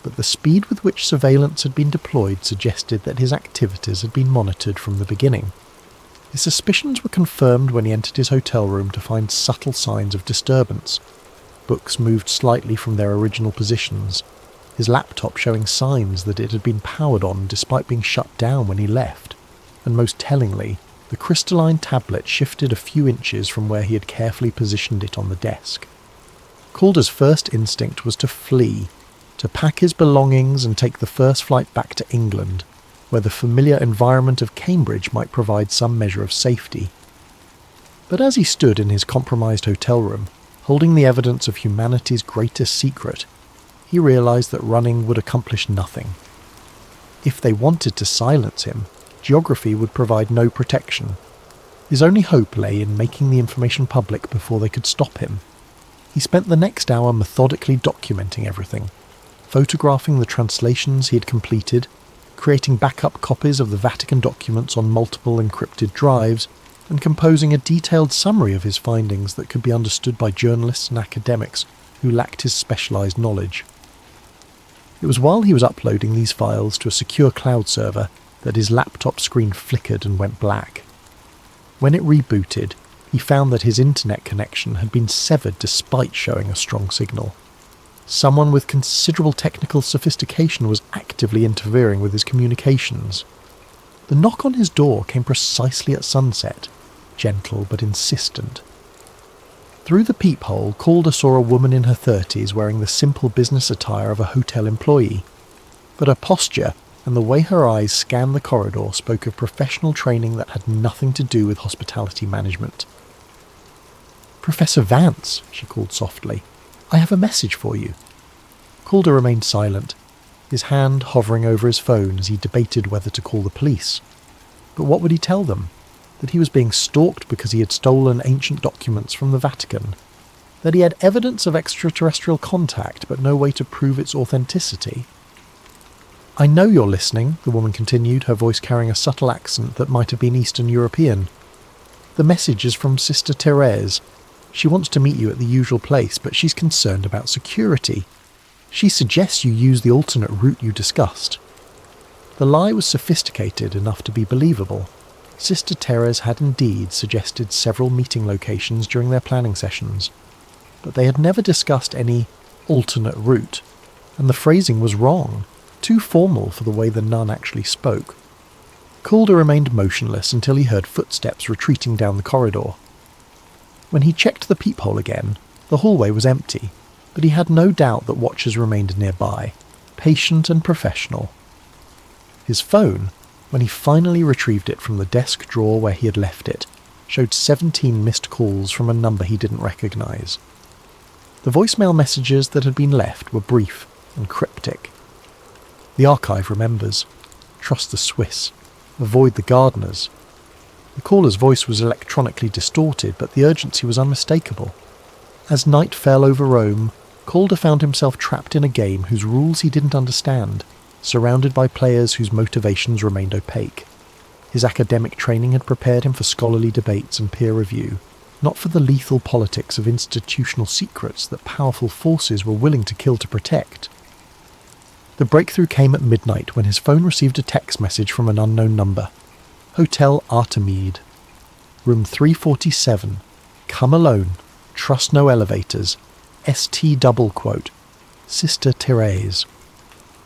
but the speed with which surveillance had been deployed suggested that his activities had been monitored from the beginning. His suspicions were confirmed when he entered his hotel room to find subtle signs of disturbance. Books moved slightly from their original positions, his laptop showing signs that it had been powered on despite being shut down when he left, and most tellingly, the crystalline tablet shifted a few inches from where he had carefully positioned it on the desk. Calder's first instinct was to flee, to pack his belongings and take the first flight back to England, where the familiar environment of Cambridge might provide some measure of safety. But as he stood in his compromised hotel room, holding the evidence of humanity's greatest secret, he realised that running would accomplish nothing. If they wanted to silence him, geography would provide no protection. His only hope lay in making the information public before they could stop him. He spent the next hour methodically documenting everything, photographing the translations he had completed, creating backup copies of the Vatican documents on multiple encrypted drives, and composing a detailed summary of his findings that could be understood by journalists and academics who lacked his specialised knowledge. It was while he was uploading these files to a secure cloud server that his laptop screen flickered and went black. When it rebooted, he found that his internet connection had been severed despite showing a strong signal. Someone with considerable technical sophistication was actively interfering with his communications. The knock on his door came precisely at sunset, gentle but insistent. Through the peephole, Calder saw a woman in her 30s wearing the simple business attire of a hotel employee, but her posture and the way her eyes scanned the corridor spoke of professional training that had nothing to do with hospitality management. "Professor Vance," she called softly, "I have a message for you." Calder remained silent, his hand hovering over his phone as he debated whether to call the police. But what would he tell them? That he was being stalked because he had stolen ancient documents from the Vatican? That he had evidence of extraterrestrial contact but no way to prove its authenticity? "I know you're listening," the woman continued, her voice carrying a subtle accent that might have been Eastern European. "The message is from Sister Teresa. She wants to meet you at the usual place, but she's concerned about security. She suggests you use the alternate route you discussed." The lie was sophisticated enough to be believable. Sister Teresa had indeed suggested several meeting locations during their planning sessions, but they had never discussed any alternate route, and the phrasing was wrong, too formal for the way the nun actually spoke. Calder remained motionless until he heard footsteps retreating down the corridor. When he checked the peephole again, the hallway was empty, but he had no doubt that watchers remained nearby, patient and professional. His phone, when he finally retrieved it from the desk drawer where he had left it, showed 17 missed calls from a number he didn't recognise. The voicemail messages that had been left were brief and cryptic. "The archive remembers. Trust the Swiss. Avoid the gardeners." The caller's voice was electronically distorted, but the urgency was unmistakable. As night fell over Rome, Calder found himself trapped in a game whose rules he didn't understand, surrounded by players whose motivations remained opaque. His academic training had prepared him for scholarly debates and peer review, not for the lethal politics of institutional secrets that powerful forces were willing to kill to protect. The breakthrough came at midnight when his phone received a text message from an unknown number. "Hotel Artemide. Room 347. Come alone. Trust no elevators. ST double quote. Sister Teresa."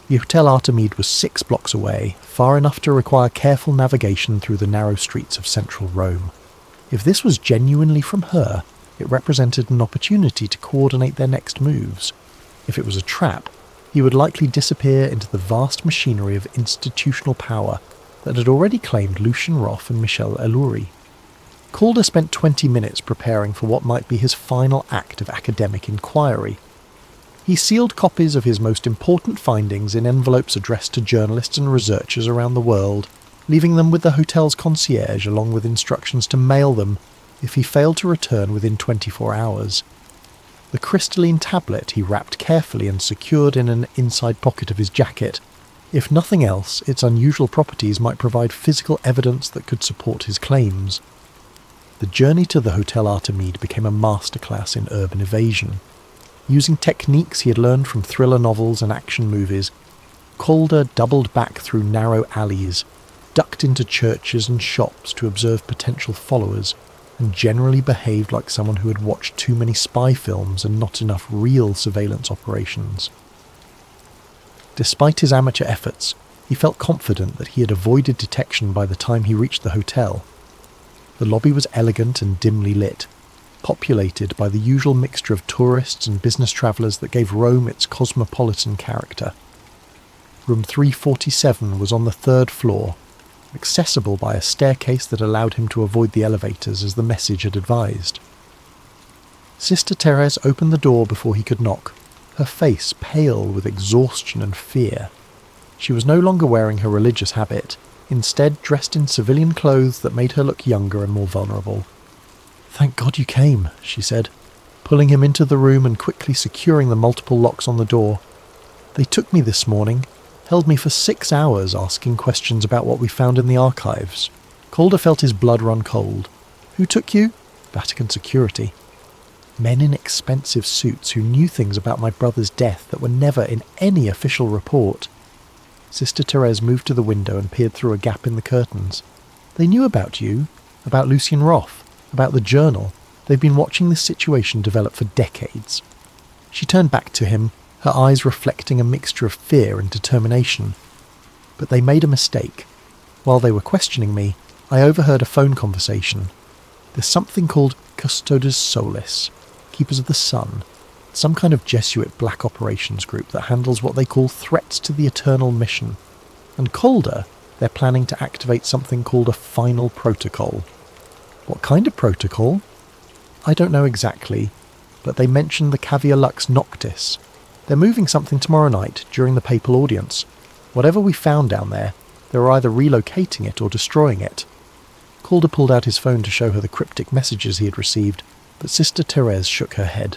The Hotel Artemide was 6 blocks away, far enough to require careful navigation through the narrow streets of central Rome. If this was genuinely from her, it represented an opportunity to coordinate their next moves. If it was a trap, he would likely disappear into the vast machinery of institutional power that had already claimed Lucian Roth and Michel Elouri. Calder spent 20 minutes preparing for what might be his final act of academic inquiry. He sealed copies of his most important findings in envelopes addressed to journalists and researchers around the world, leaving them with the hotel's concierge along with instructions to mail them if he failed to return within 24 hours. The crystalline tablet he wrapped carefully and secured in an inside pocket of his jacket. If nothing else, its unusual properties might provide physical evidence that could support his claims. The journey to the Hotel Artemide became a masterclass in urban evasion. Using techniques he had learned from thriller novels and action movies, Calder doubled back through narrow alleys, ducked into churches and shops to observe potential followers, and generally behaved like someone who had watched too many spy films and not enough real surveillance operations. Despite his amateur efforts, he felt confident that he had avoided detection by the time he reached the hotel. The lobby was elegant and dimly lit, populated by the usual mixture of tourists and business travellers that gave Rome its cosmopolitan character. Room 347 was on the 3rd floor, accessible by a staircase that allowed him to avoid the elevators as the message had advised. Sister Teresa opened the door before he could knock, her face pale with exhaustion and fear. She was no longer wearing her religious habit, instead dressed in civilian clothes that made her look younger and more vulnerable. "Thank God you came," she said, pulling him into the room and quickly securing the multiple locks on the door. "They took me this morning, held me for 6 hours asking questions about what we found in the archives." Calder felt his blood run cold. "Who took you?" "Vatican security. Men in expensive suits who knew things about my brother's death that were never in any official report." Sister Teresa moved to the window and peered through a gap in the curtains. "They knew about you, about Lucian Roth, About the journal, they've been watching this situation develop for decades. She turned back to him, her eyes reflecting a mixture of fear and determination. But they made a mistake. While they were questioning me, I overheard a phone conversation. There's something called Custodes Solis, Keepers of the Sun, some kind of Jesuit black operations group that handles what they call threats to the eternal mission. And Calder, they're planning to activate something called a final protocol. What kind of protocol? I don't know exactly, but they mentioned the cavia lux noctis. They're moving something tomorrow night during the papal audience. Whatever we found down there, they're either relocating it or destroying it. Calder pulled out his phone to show her the cryptic messages he had received, but Sister Teresa shook her head.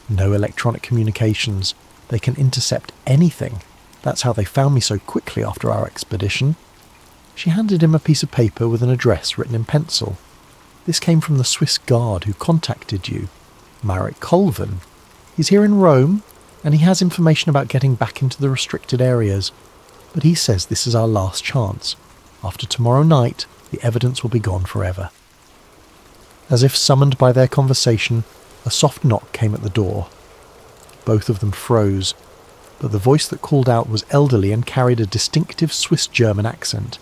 No electronic communications. They can intercept anything. That's how they found me so quickly after our expedition. She handed him a piece of paper with an address written in pencil. This came from the Swiss guard who contacted you, Marek Colvin. He's here in Rome, and he has information about getting back into the restricted areas. But he says this is our last chance. After tomorrow night, the evidence will be gone forever. As if summoned by their conversation, a soft knock came at the door. Both of them froze, but the voice that called out was elderly and carried a distinctive Swiss-German accent.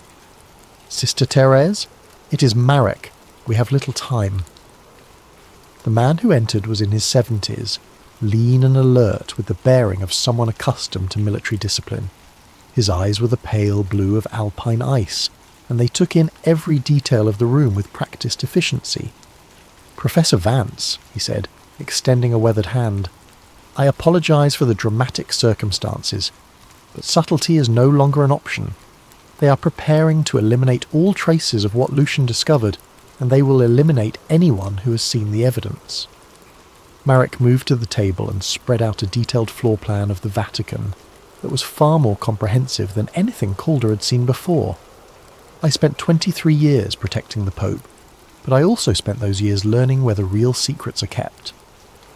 "Sister Therese, it is Marek. We have little time." The man who entered was in his 70s, lean and alert with the bearing of someone accustomed to military discipline. His eyes were the pale blue of alpine ice, and they took in every detail of the room with practiced efficiency. "Professor Vance," he said, extending a weathered hand, "I apologize for the dramatic circumstances, but subtlety is no longer an option. They are preparing to eliminate all traces of what Lucian discovered, and they will eliminate anyone who has seen the evidence." Marek moved to the table and spread out a detailed floor plan of the Vatican that was far more comprehensive than anything Calder had seen before. "I spent 23 years protecting the Pope, but I also spent those years learning where the real secrets are kept.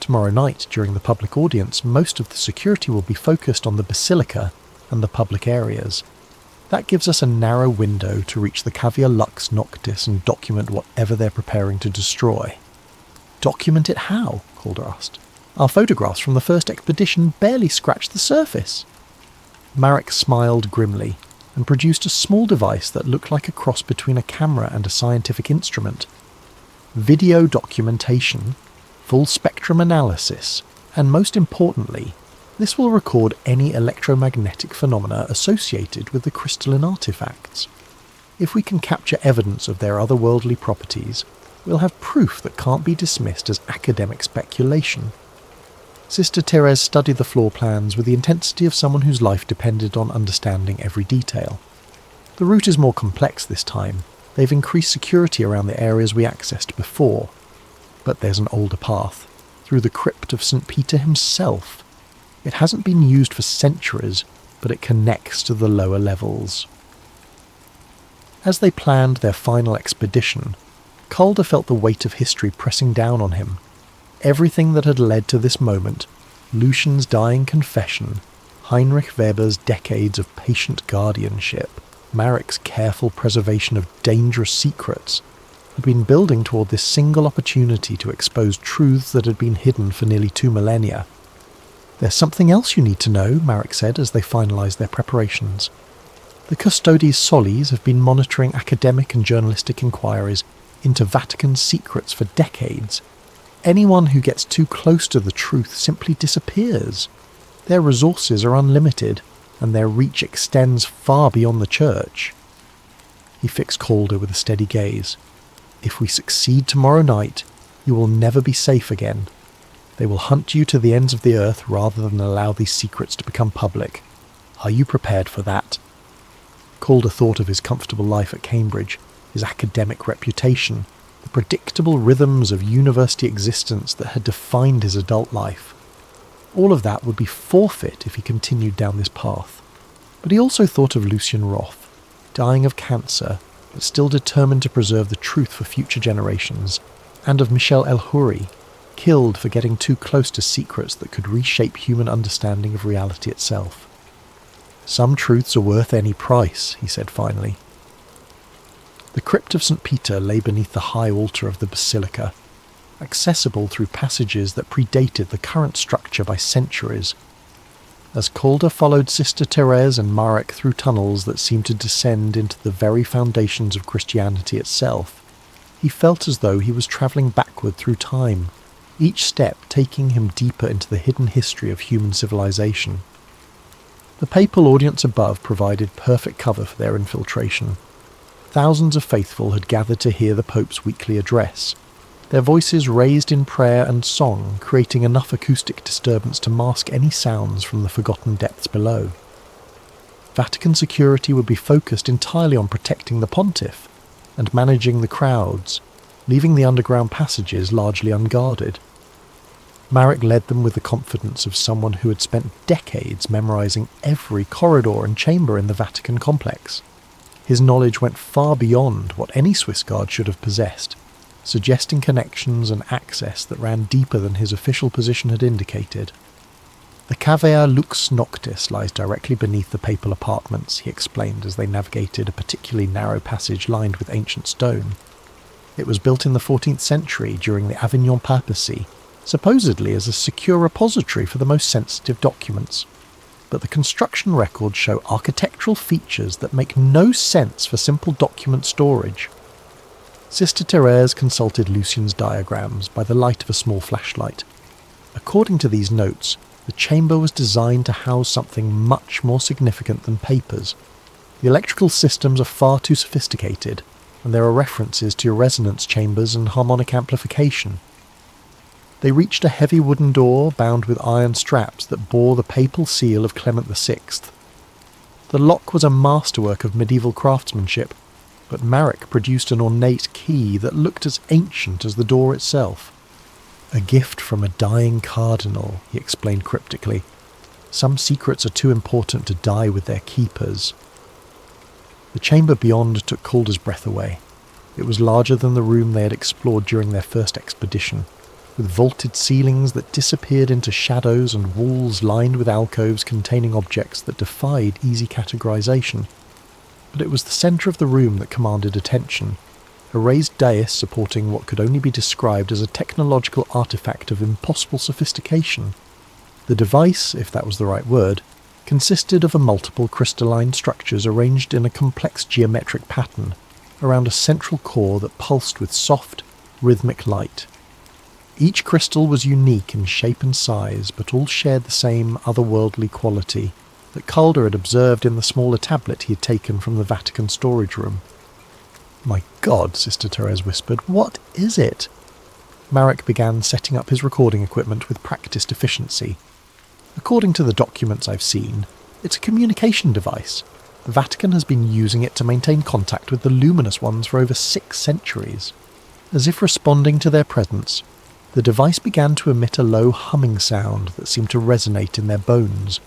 Tomorrow night, during the public audience, most of the security will be focused on the basilica and the public areas. That gives us a narrow window to reach the cavia lux noctis and document whatever they're preparing to destroy." "Document it how?" Calder asked. "Our photographs from the first expedition barely scratched the surface." Marek smiled grimly and produced a small device that looked like a cross between a camera and a scientific instrument. "Video documentation, full spectrum analysis, and most importantly, this will record any electromagnetic phenomena associated with the crystalline artifacts. If we can capture evidence of their otherworldly properties, we'll have proof that can't be dismissed as academic speculation." Sister Therese studied the floor plans with the intensity of someone whose life depended on understanding every detail. "The route is more complex this time. They've increased security around the areas we accessed before. But there's an older path, through the crypt of St. Peter himself. It hasn't been used for centuries, but it connects to the lower levels." As they planned their final expedition, Calder felt the weight of history pressing down on him. Everything that had led to this moment, Lucian's dying confession, Heinrich Weber's decades of patient guardianship, Marek's careful preservation of dangerous secrets, had been building toward this single opportunity to expose truths that had been hidden for nearly 2 millennia. "There's something else you need to know," Marek said as they finalized their preparations. "The Custodes Solis have been monitoring academic and journalistic inquiries into Vatican secrets for decades. Anyone who gets too close to the truth simply disappears. Their resources are unlimited, and their reach extends far beyond the church." He fixed Calder with a steady gaze. "If we succeed tomorrow night, you will never be safe again. They will hunt you to the ends of the earth rather than allow these secrets to become public. Are you prepared for that?" Calder thought of his comfortable life at Cambridge, his academic reputation, the predictable rhythms of university existence that had defined his adult life. All of that would be forfeit if he continued down this path. But he also thought of Lucian Roth, dying of cancer, but still determined to preserve the truth for future generations, and of Michel El-Houry, killed for getting too close to secrets that could reshape human understanding of reality itself. "Some truths are worth any price," he said finally. The The crypt of St. Peter lay beneath the high altar of the basilica, accessible through passages that predated the current structure by centuries. As Calder followed Sister Teresa and Marek through tunnels that seemed to descend into the very foundations of Christianity itself, he felt as though he was travelling backward through time, each step taking him deeper into the hidden history of human civilization. The papal audience above provided perfect cover for their infiltration. Thousands of faithful had gathered to hear the Pope's weekly address, their voices raised in prayer and song, creating enough acoustic disturbance to mask any sounds from the forgotten depths below. Vatican security would be focused entirely on protecting the pontiff and managing the crowds, leaving the underground passages largely unguarded. Marek led them with the confidence of someone who had spent decades memorizing every corridor and chamber in the Vatican complex. His knowledge went far beyond what any Swiss guard should have possessed, suggesting connections and access that ran deeper than his official position had indicated. The cavea lux noctis lies directly beneath the papal apartments, he explained as they navigated a particularly narrow passage lined with ancient stone. It was built in the 14th century during the Avignon papacy, supposedly as a secure repository for the most sensitive documents. But the construction records show architectural features that make no sense for simple document storage. Sister Teresa consulted Lucian's diagrams by the light of a small flashlight. According to these notes, the chamber was designed to house something much more significant than papers. The electrical systems are far too sophisticated, and there are references to resonance chambers and harmonic amplification. They reached a heavy wooden door bound with iron straps that bore the papal seal of Clement VI. The lock was a masterwork of medieval craftsmanship, but Marek produced an ornate key that looked as ancient as the door itself. A gift from a dying cardinal, he explained cryptically. Some secrets are too important to die with their keepers. The chamber beyond took Calder's breath away. It was larger than the room they had explored during their first expedition, with vaulted ceilings that disappeared into shadows and walls lined with alcoves containing objects that defied easy categorization. But it was the centre of the room that commanded attention, a raised dais supporting what could only be described as a technological artefact of impossible sophistication. The device, if that was the right word, consisted of multiple crystalline structures arranged in a complex geometric pattern around a central core that pulsed with soft, rhythmic light. Each crystal was unique in shape and size, but all shared the same otherworldly quality that Calder had observed in the smaller tablet he had taken from the Vatican storage room. "My God," Sister Teresa whispered, "what is it?" Marek began setting up his recording equipment with practiced efficiency. "According to the documents I've seen, it's a communication device. The Vatican has been using it to maintain contact with the luminous ones for over 6 centuries. As if responding to their presence, the device began to emit a low humming sound that seemed to resonate in their bones.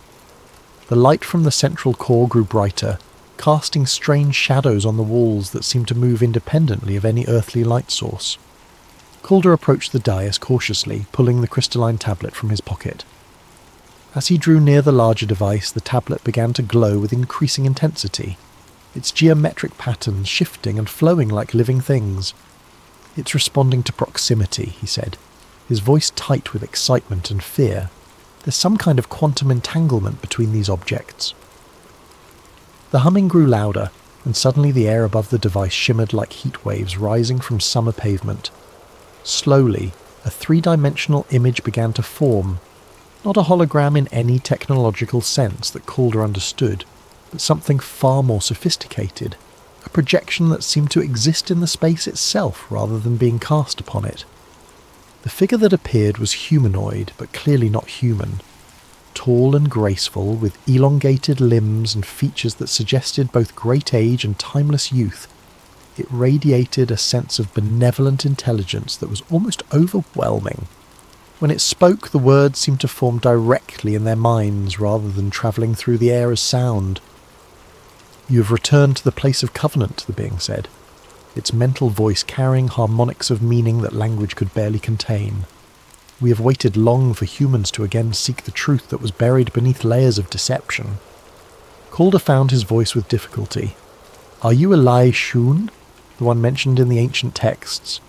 The light from the central core grew brighter, casting strange shadows on the walls that seemed to move independently of any earthly light source." Calder approached the dais cautiously, pulling the crystalline tablet from his pocket. As he drew near the larger device, the tablet began to glow with increasing intensity, its geometric patterns shifting and flowing like living things. "It's responding to proximity," he said, his voice tight with excitement and fear. "There's some kind of quantum entanglement between these objects." The humming grew louder, and suddenly the air above the device shimmered like heat waves rising from summer pavement. Slowly, a 3-dimensional image began to form, not a hologram in any technological sense that Calder understood, but something far more sophisticated, a projection that seemed to exist in the space itself rather than being cast upon it. The figure that appeared was humanoid, but clearly not human. Tall and graceful, with elongated limbs and features that suggested both great age and timeless youth, it radiated a sense of benevolent intelligence that was almost overwhelming. When it spoke, the words seemed to form directly in their minds rather than travelling through the air as sound. "You have returned to the place of covenant," the being said, its mental voice carrying harmonics of meaning that language could barely contain. "We have waited long for humans to again seek the truth that was buried beneath layers of deception." Calder found his voice with difficulty. "Are you Eli Shun?" the one mentioned in the ancient texts.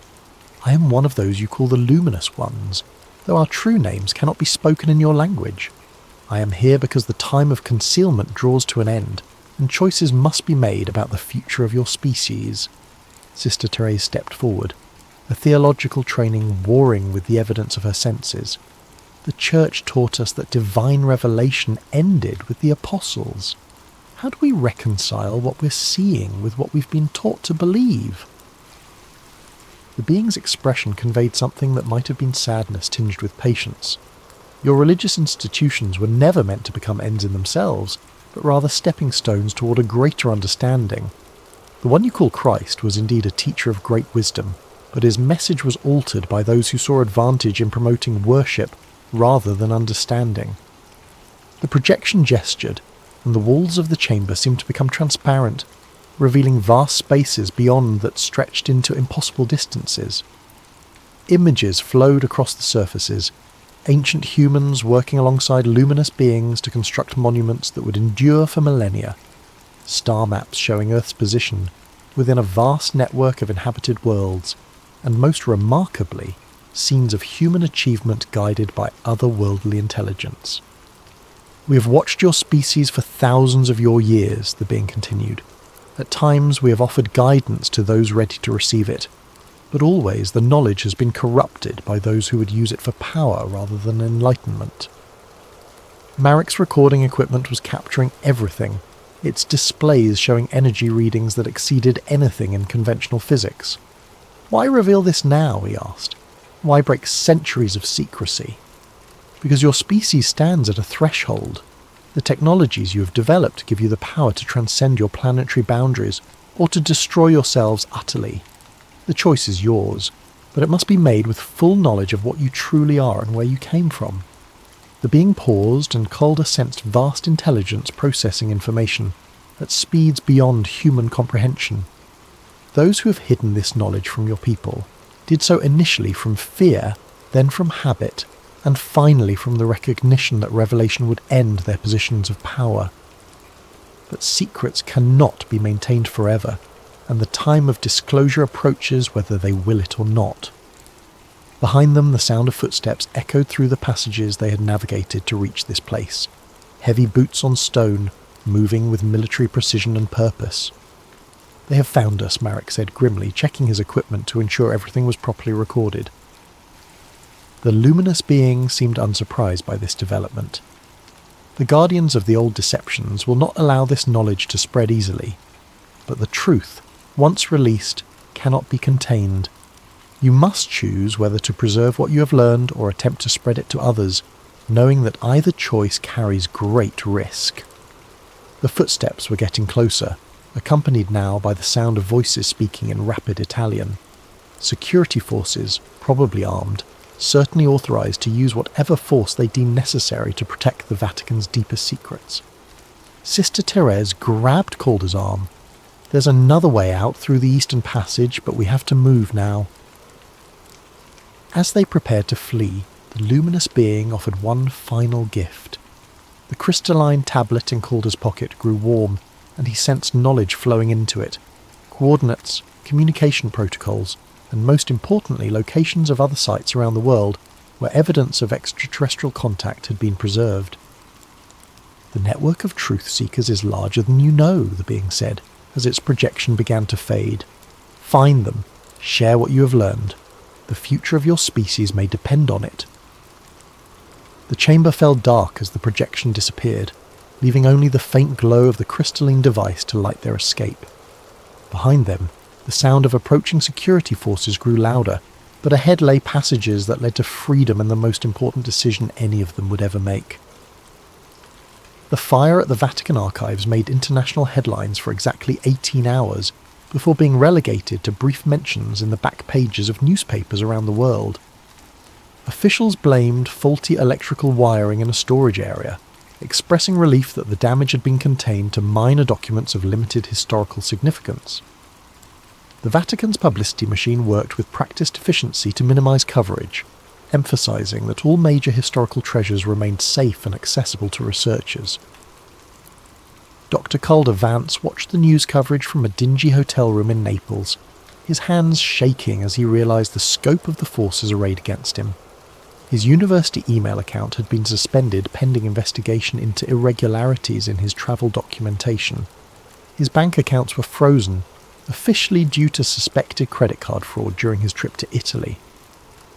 I am one of those you call the luminous ones, though our true names cannot be spoken in your language. I am here because the time of concealment draws to an end, and choices must be made about the future of your species." Sister Teresa stepped forward, her theological training warring with the evidence of her senses. The Church taught us that divine revelation ended with the apostles. How do we reconcile what we're seeing with what we've been taught to believe? The being's expression conveyed something that might have been sadness tinged with patience. Your religious institutions were never meant to become ends in themselves, but rather stepping stones toward a greater understanding. The one you call Christ was indeed a teacher of great wisdom, but his message was altered by those who saw advantage in promoting worship rather than understanding. The projection gestured, and the walls of the chamber seemed to become transparent, revealing vast spaces beyond that stretched into impossible distances. Images flowed across the surfaces, ancient humans working alongside luminous beings to construct monuments that would endure for millennia, star maps showing Earth's position within a vast network of inhabited worlds, and most remarkably, scenes of human achievement guided by otherworldly intelligence. "We have watched your species for thousands of your years," the being continued. "At times we have offered guidance to those ready to receive it, but always the knowledge has been corrupted by those who would use it for power rather than enlightenment." Marek's recording equipment was capturing everything, its displays showing energy readings that exceeded anything in conventional physics. "Why reveal this now?" he asked. "Why break centuries of secrecy?" "Because your species stands at a threshold. The technologies you have developed give you the power to transcend your planetary boundaries, or to destroy yourselves utterly. The choice is yours, but it must be made with full knowledge of what you truly are and where you came from." The being paused, and Calder sensed vast intelligence processing information at speeds beyond human comprehension. Those who have hidden this knowledge from your people did so initially from fear, then from habit, and finally from the recognition that revelation would end their positions of power. But secrets cannot be maintained forever, and the time of disclosure approaches whether they will it or not. Behind them, the sound of footsteps echoed through the passages they had navigated to reach this place, heavy boots on stone, moving with military precision and purpose. "They have found us," Marek said grimly, checking his equipment to ensure everything was properly recorded. The luminous being seemed unsurprised by this development. The guardians of the old deceptions will not allow this knowledge to spread easily, but the truth, once released, cannot be contained. You must choose whether to preserve what you have learned or attempt to spread it to others, knowing that either choice carries great risk. The footsteps were getting closer, accompanied now by the sound of voices speaking in rapid Italian. Security forces, probably armed, certainly authorized to use whatever force they deem necessary to protect the Vatican's deepest secrets. Sister Teresa grabbed Calder's arm. "There's another way out through the Eastern Passage, but we have to move now." As they prepared to flee, the luminous being offered one final gift. The crystalline tablet in Calder's pocket grew warm, and he sensed knowledge flowing into it. Coordinates, communication protocols, and most importantly locations of other sites around the world where evidence of extraterrestrial contact had been preserved. "The network of truth seekers is larger than you know," the being said, as its projection began to fade. "Find them, share what you have learned. The future of your species may depend on it." The chamber fell dark as the projection disappeared, leaving only the faint glow of the crystalline device to light their escape. Behind them, the sound of approaching security forces grew louder, but ahead lay passages that led to freedom and the most important decision any of them would ever make. The fire at the Vatican archives made international headlines for exactly 18 hours, before being relegated to brief mentions in the back pages of newspapers around the world. Officials blamed faulty electrical wiring in a storage area, expressing relief that the damage had been contained to minor documents of limited historical significance. The Vatican's publicity machine worked with practiced efficiency to minimise coverage, emphasising that all major historical treasures remained safe and accessible to researchers. Dr. Calder Vance watched the news coverage from a dingy hotel room in Naples, his hands shaking as he realised the scope of the forces arrayed against him. His university email account had been suspended pending investigation into irregularities in his travel documentation. His bank accounts were frozen, officially due to suspected credit card fraud during his trip to Italy.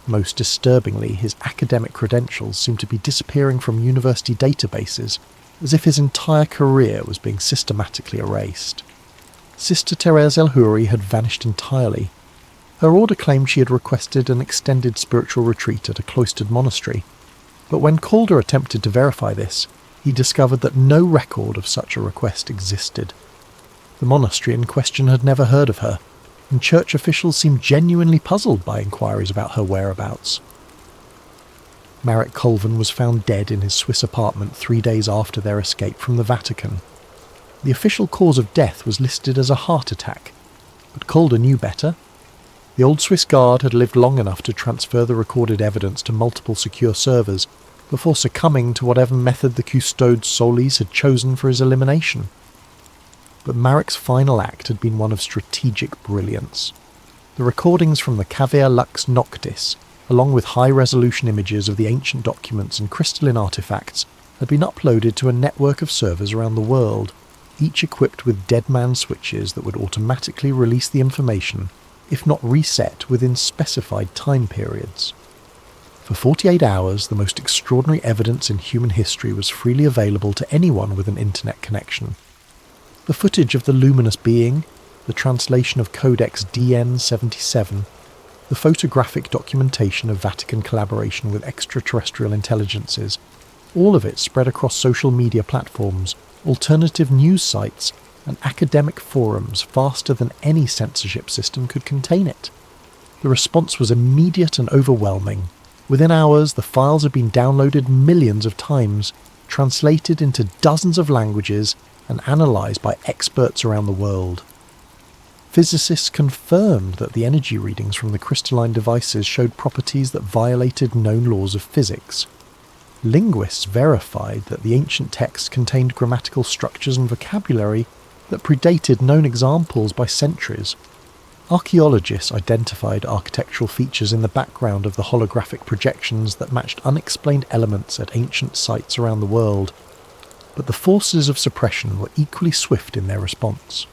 Most disturbingly, his academic credentials seemed to be disappearing from university databases, as if his entire career was being systematically erased. Sister Teresa El-Houri had vanished entirely. Her order claimed she had requested an extended spiritual retreat at a cloistered monastery, but when Calder attempted to verify this, he discovered that no record of such a request existed. The monastery in question had never heard of her, and church officials seemed genuinely puzzled by inquiries about her whereabouts. Marek Colvin was found dead in his Swiss apartment 3 days after their escape from the Vatican. The official cause of death was listed as a heart attack, but Calder knew better. The old Swiss guard had lived long enough to transfer the recorded evidence to multiple secure servers before succumbing to whatever method the Custodes Solis had chosen for his elimination. But Marek's final act had been one of strategic brilliance. The recordings from the cavea lux noctis, along with high-resolution images of the ancient documents and crystalline artifacts, had been uploaded to a network of servers around the world, each equipped with deadman switches that would automatically release the information, if not reset within specified time periods. For 48 hours, the most extraordinary evidence in human history was freely available to anyone with an internet connection. The footage of the luminous being, the translation of Codex DN-77, the photographic documentation of Vatican collaboration with extraterrestrial intelligences, all of it spread across social media platforms, alternative news sites, and academic forums faster than any censorship system could contain it. The response was immediate and overwhelming. Within hours, the files had been downloaded millions of times, translated into dozens of languages, and analysed by experts around the world. Physicists confirmed that the energy readings from the crystalline devices showed properties that violated known laws of physics. Linguists verified that the ancient text contained grammatical structures and vocabulary that predated known examples by centuries. Archaeologists identified architectural features in the background of the holographic projections that matched unexplained elements at ancient sites around the world. But the forces of suppression were equally swift in their response.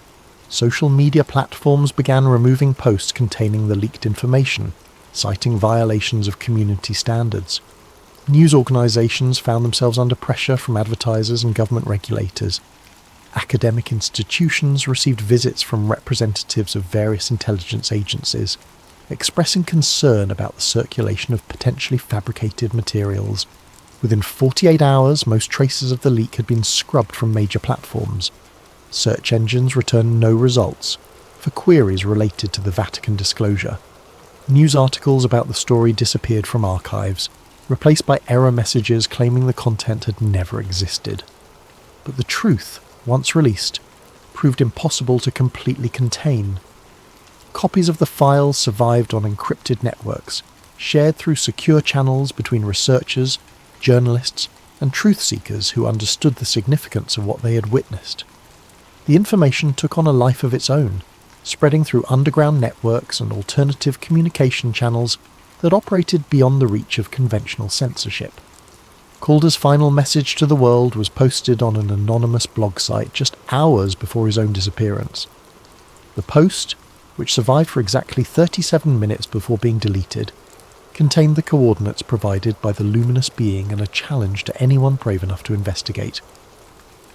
Social media platforms began removing posts containing the leaked information, citing violations of community standards. News organisations found themselves under pressure from advertisers and government regulators. Academic institutions received visits from representatives of various intelligence agencies, expressing concern about the circulation of potentially fabricated materials. Within 48 hours, most traces of the leak had been scrubbed from major platforms. Search engines returned no results for queries related to the Vatican disclosure. News articles about the story disappeared from archives, replaced by error messages claiming the content had never existed. But the truth, once released, proved impossible to completely contain. Copies of the files survived on encrypted networks, shared through secure channels between researchers, journalists, and truth seekers who understood the significance of what they had witnessed. The information took on a life of its own, spreading through underground networks and alternative communication channels that operated beyond the reach of conventional censorship. Calder's final message to the world was posted on an anonymous blog site just hours before his own disappearance. The post, which survived for exactly 37 minutes before being deleted, contained the coordinates provided by the luminous being and a challenge to anyone brave enough to investigate.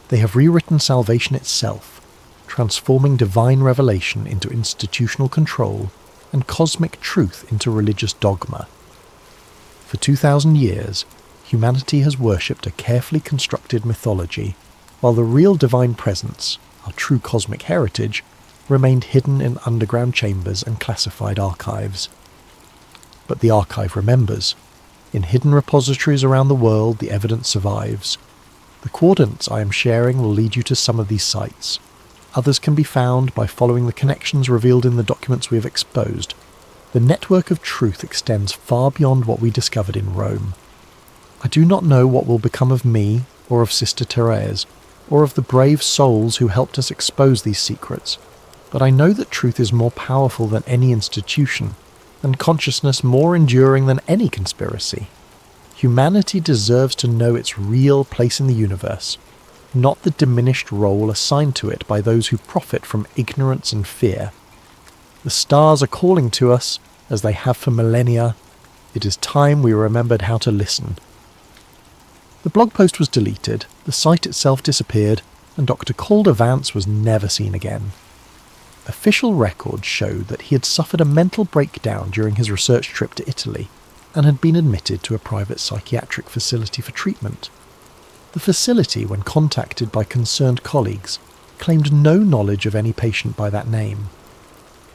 They have rewritten salvation itself, transforming divine revelation into institutional control and cosmic truth into religious dogma. For 2,000 years, humanity has worshipped a carefully constructed mythology, while the real divine presence, our true cosmic heritage, remained hidden in underground chambers and classified archives. But the archive remembers. In hidden repositories around the world, the evidence survives. The coordinates I am sharing will lead you to some of these sites. Others can be found by following the connections revealed in the documents we have exposed. The network of truth extends far beyond what we discovered in Rome. I do not know what will become of me, or of Sister Therese, or of the brave souls who helped us expose these secrets, But I know that truth is more powerful than any institution, and consciousness more enduring than any conspiracy. Humanity deserves to know its real place in the universe, not the diminished role assigned to it by those who profit from ignorance and fear. The stars are calling to us, as they have for millennia. It is time we remembered how to listen. The blog post was deleted, the site itself disappeared, and Dr. Calder Vance was never seen again. Official records showed that he had suffered a mental breakdown during his research trip to Italy and had been admitted to a private psychiatric facility for treatment. The facility, when contacted by concerned colleagues, claimed no knowledge of any patient by that name.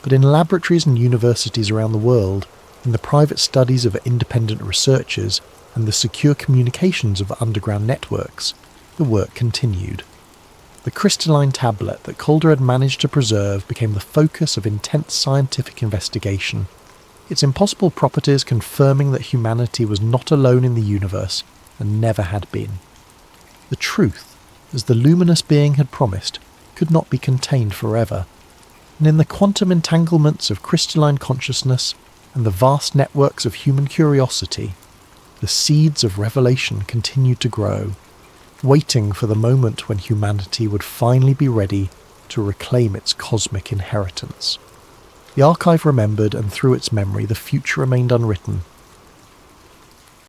But in laboratories and universities around the world, in the private studies of independent researchers and the secure communications of underground networks, the work continued. The crystalline tablet that Calder had managed to preserve became the focus of intense scientific investigation, its impossible properties confirming that humanity was not alone in the universe and never had been. The truth, as the luminous being had promised, could not be contained forever, and in the quantum entanglements of crystalline consciousness and the vast networks of human curiosity, the seeds of revelation continued to grow, waiting for the moment when humanity would finally be ready to reclaim its cosmic inheritance. The archive remembered, and through its memory the future remained unwritten,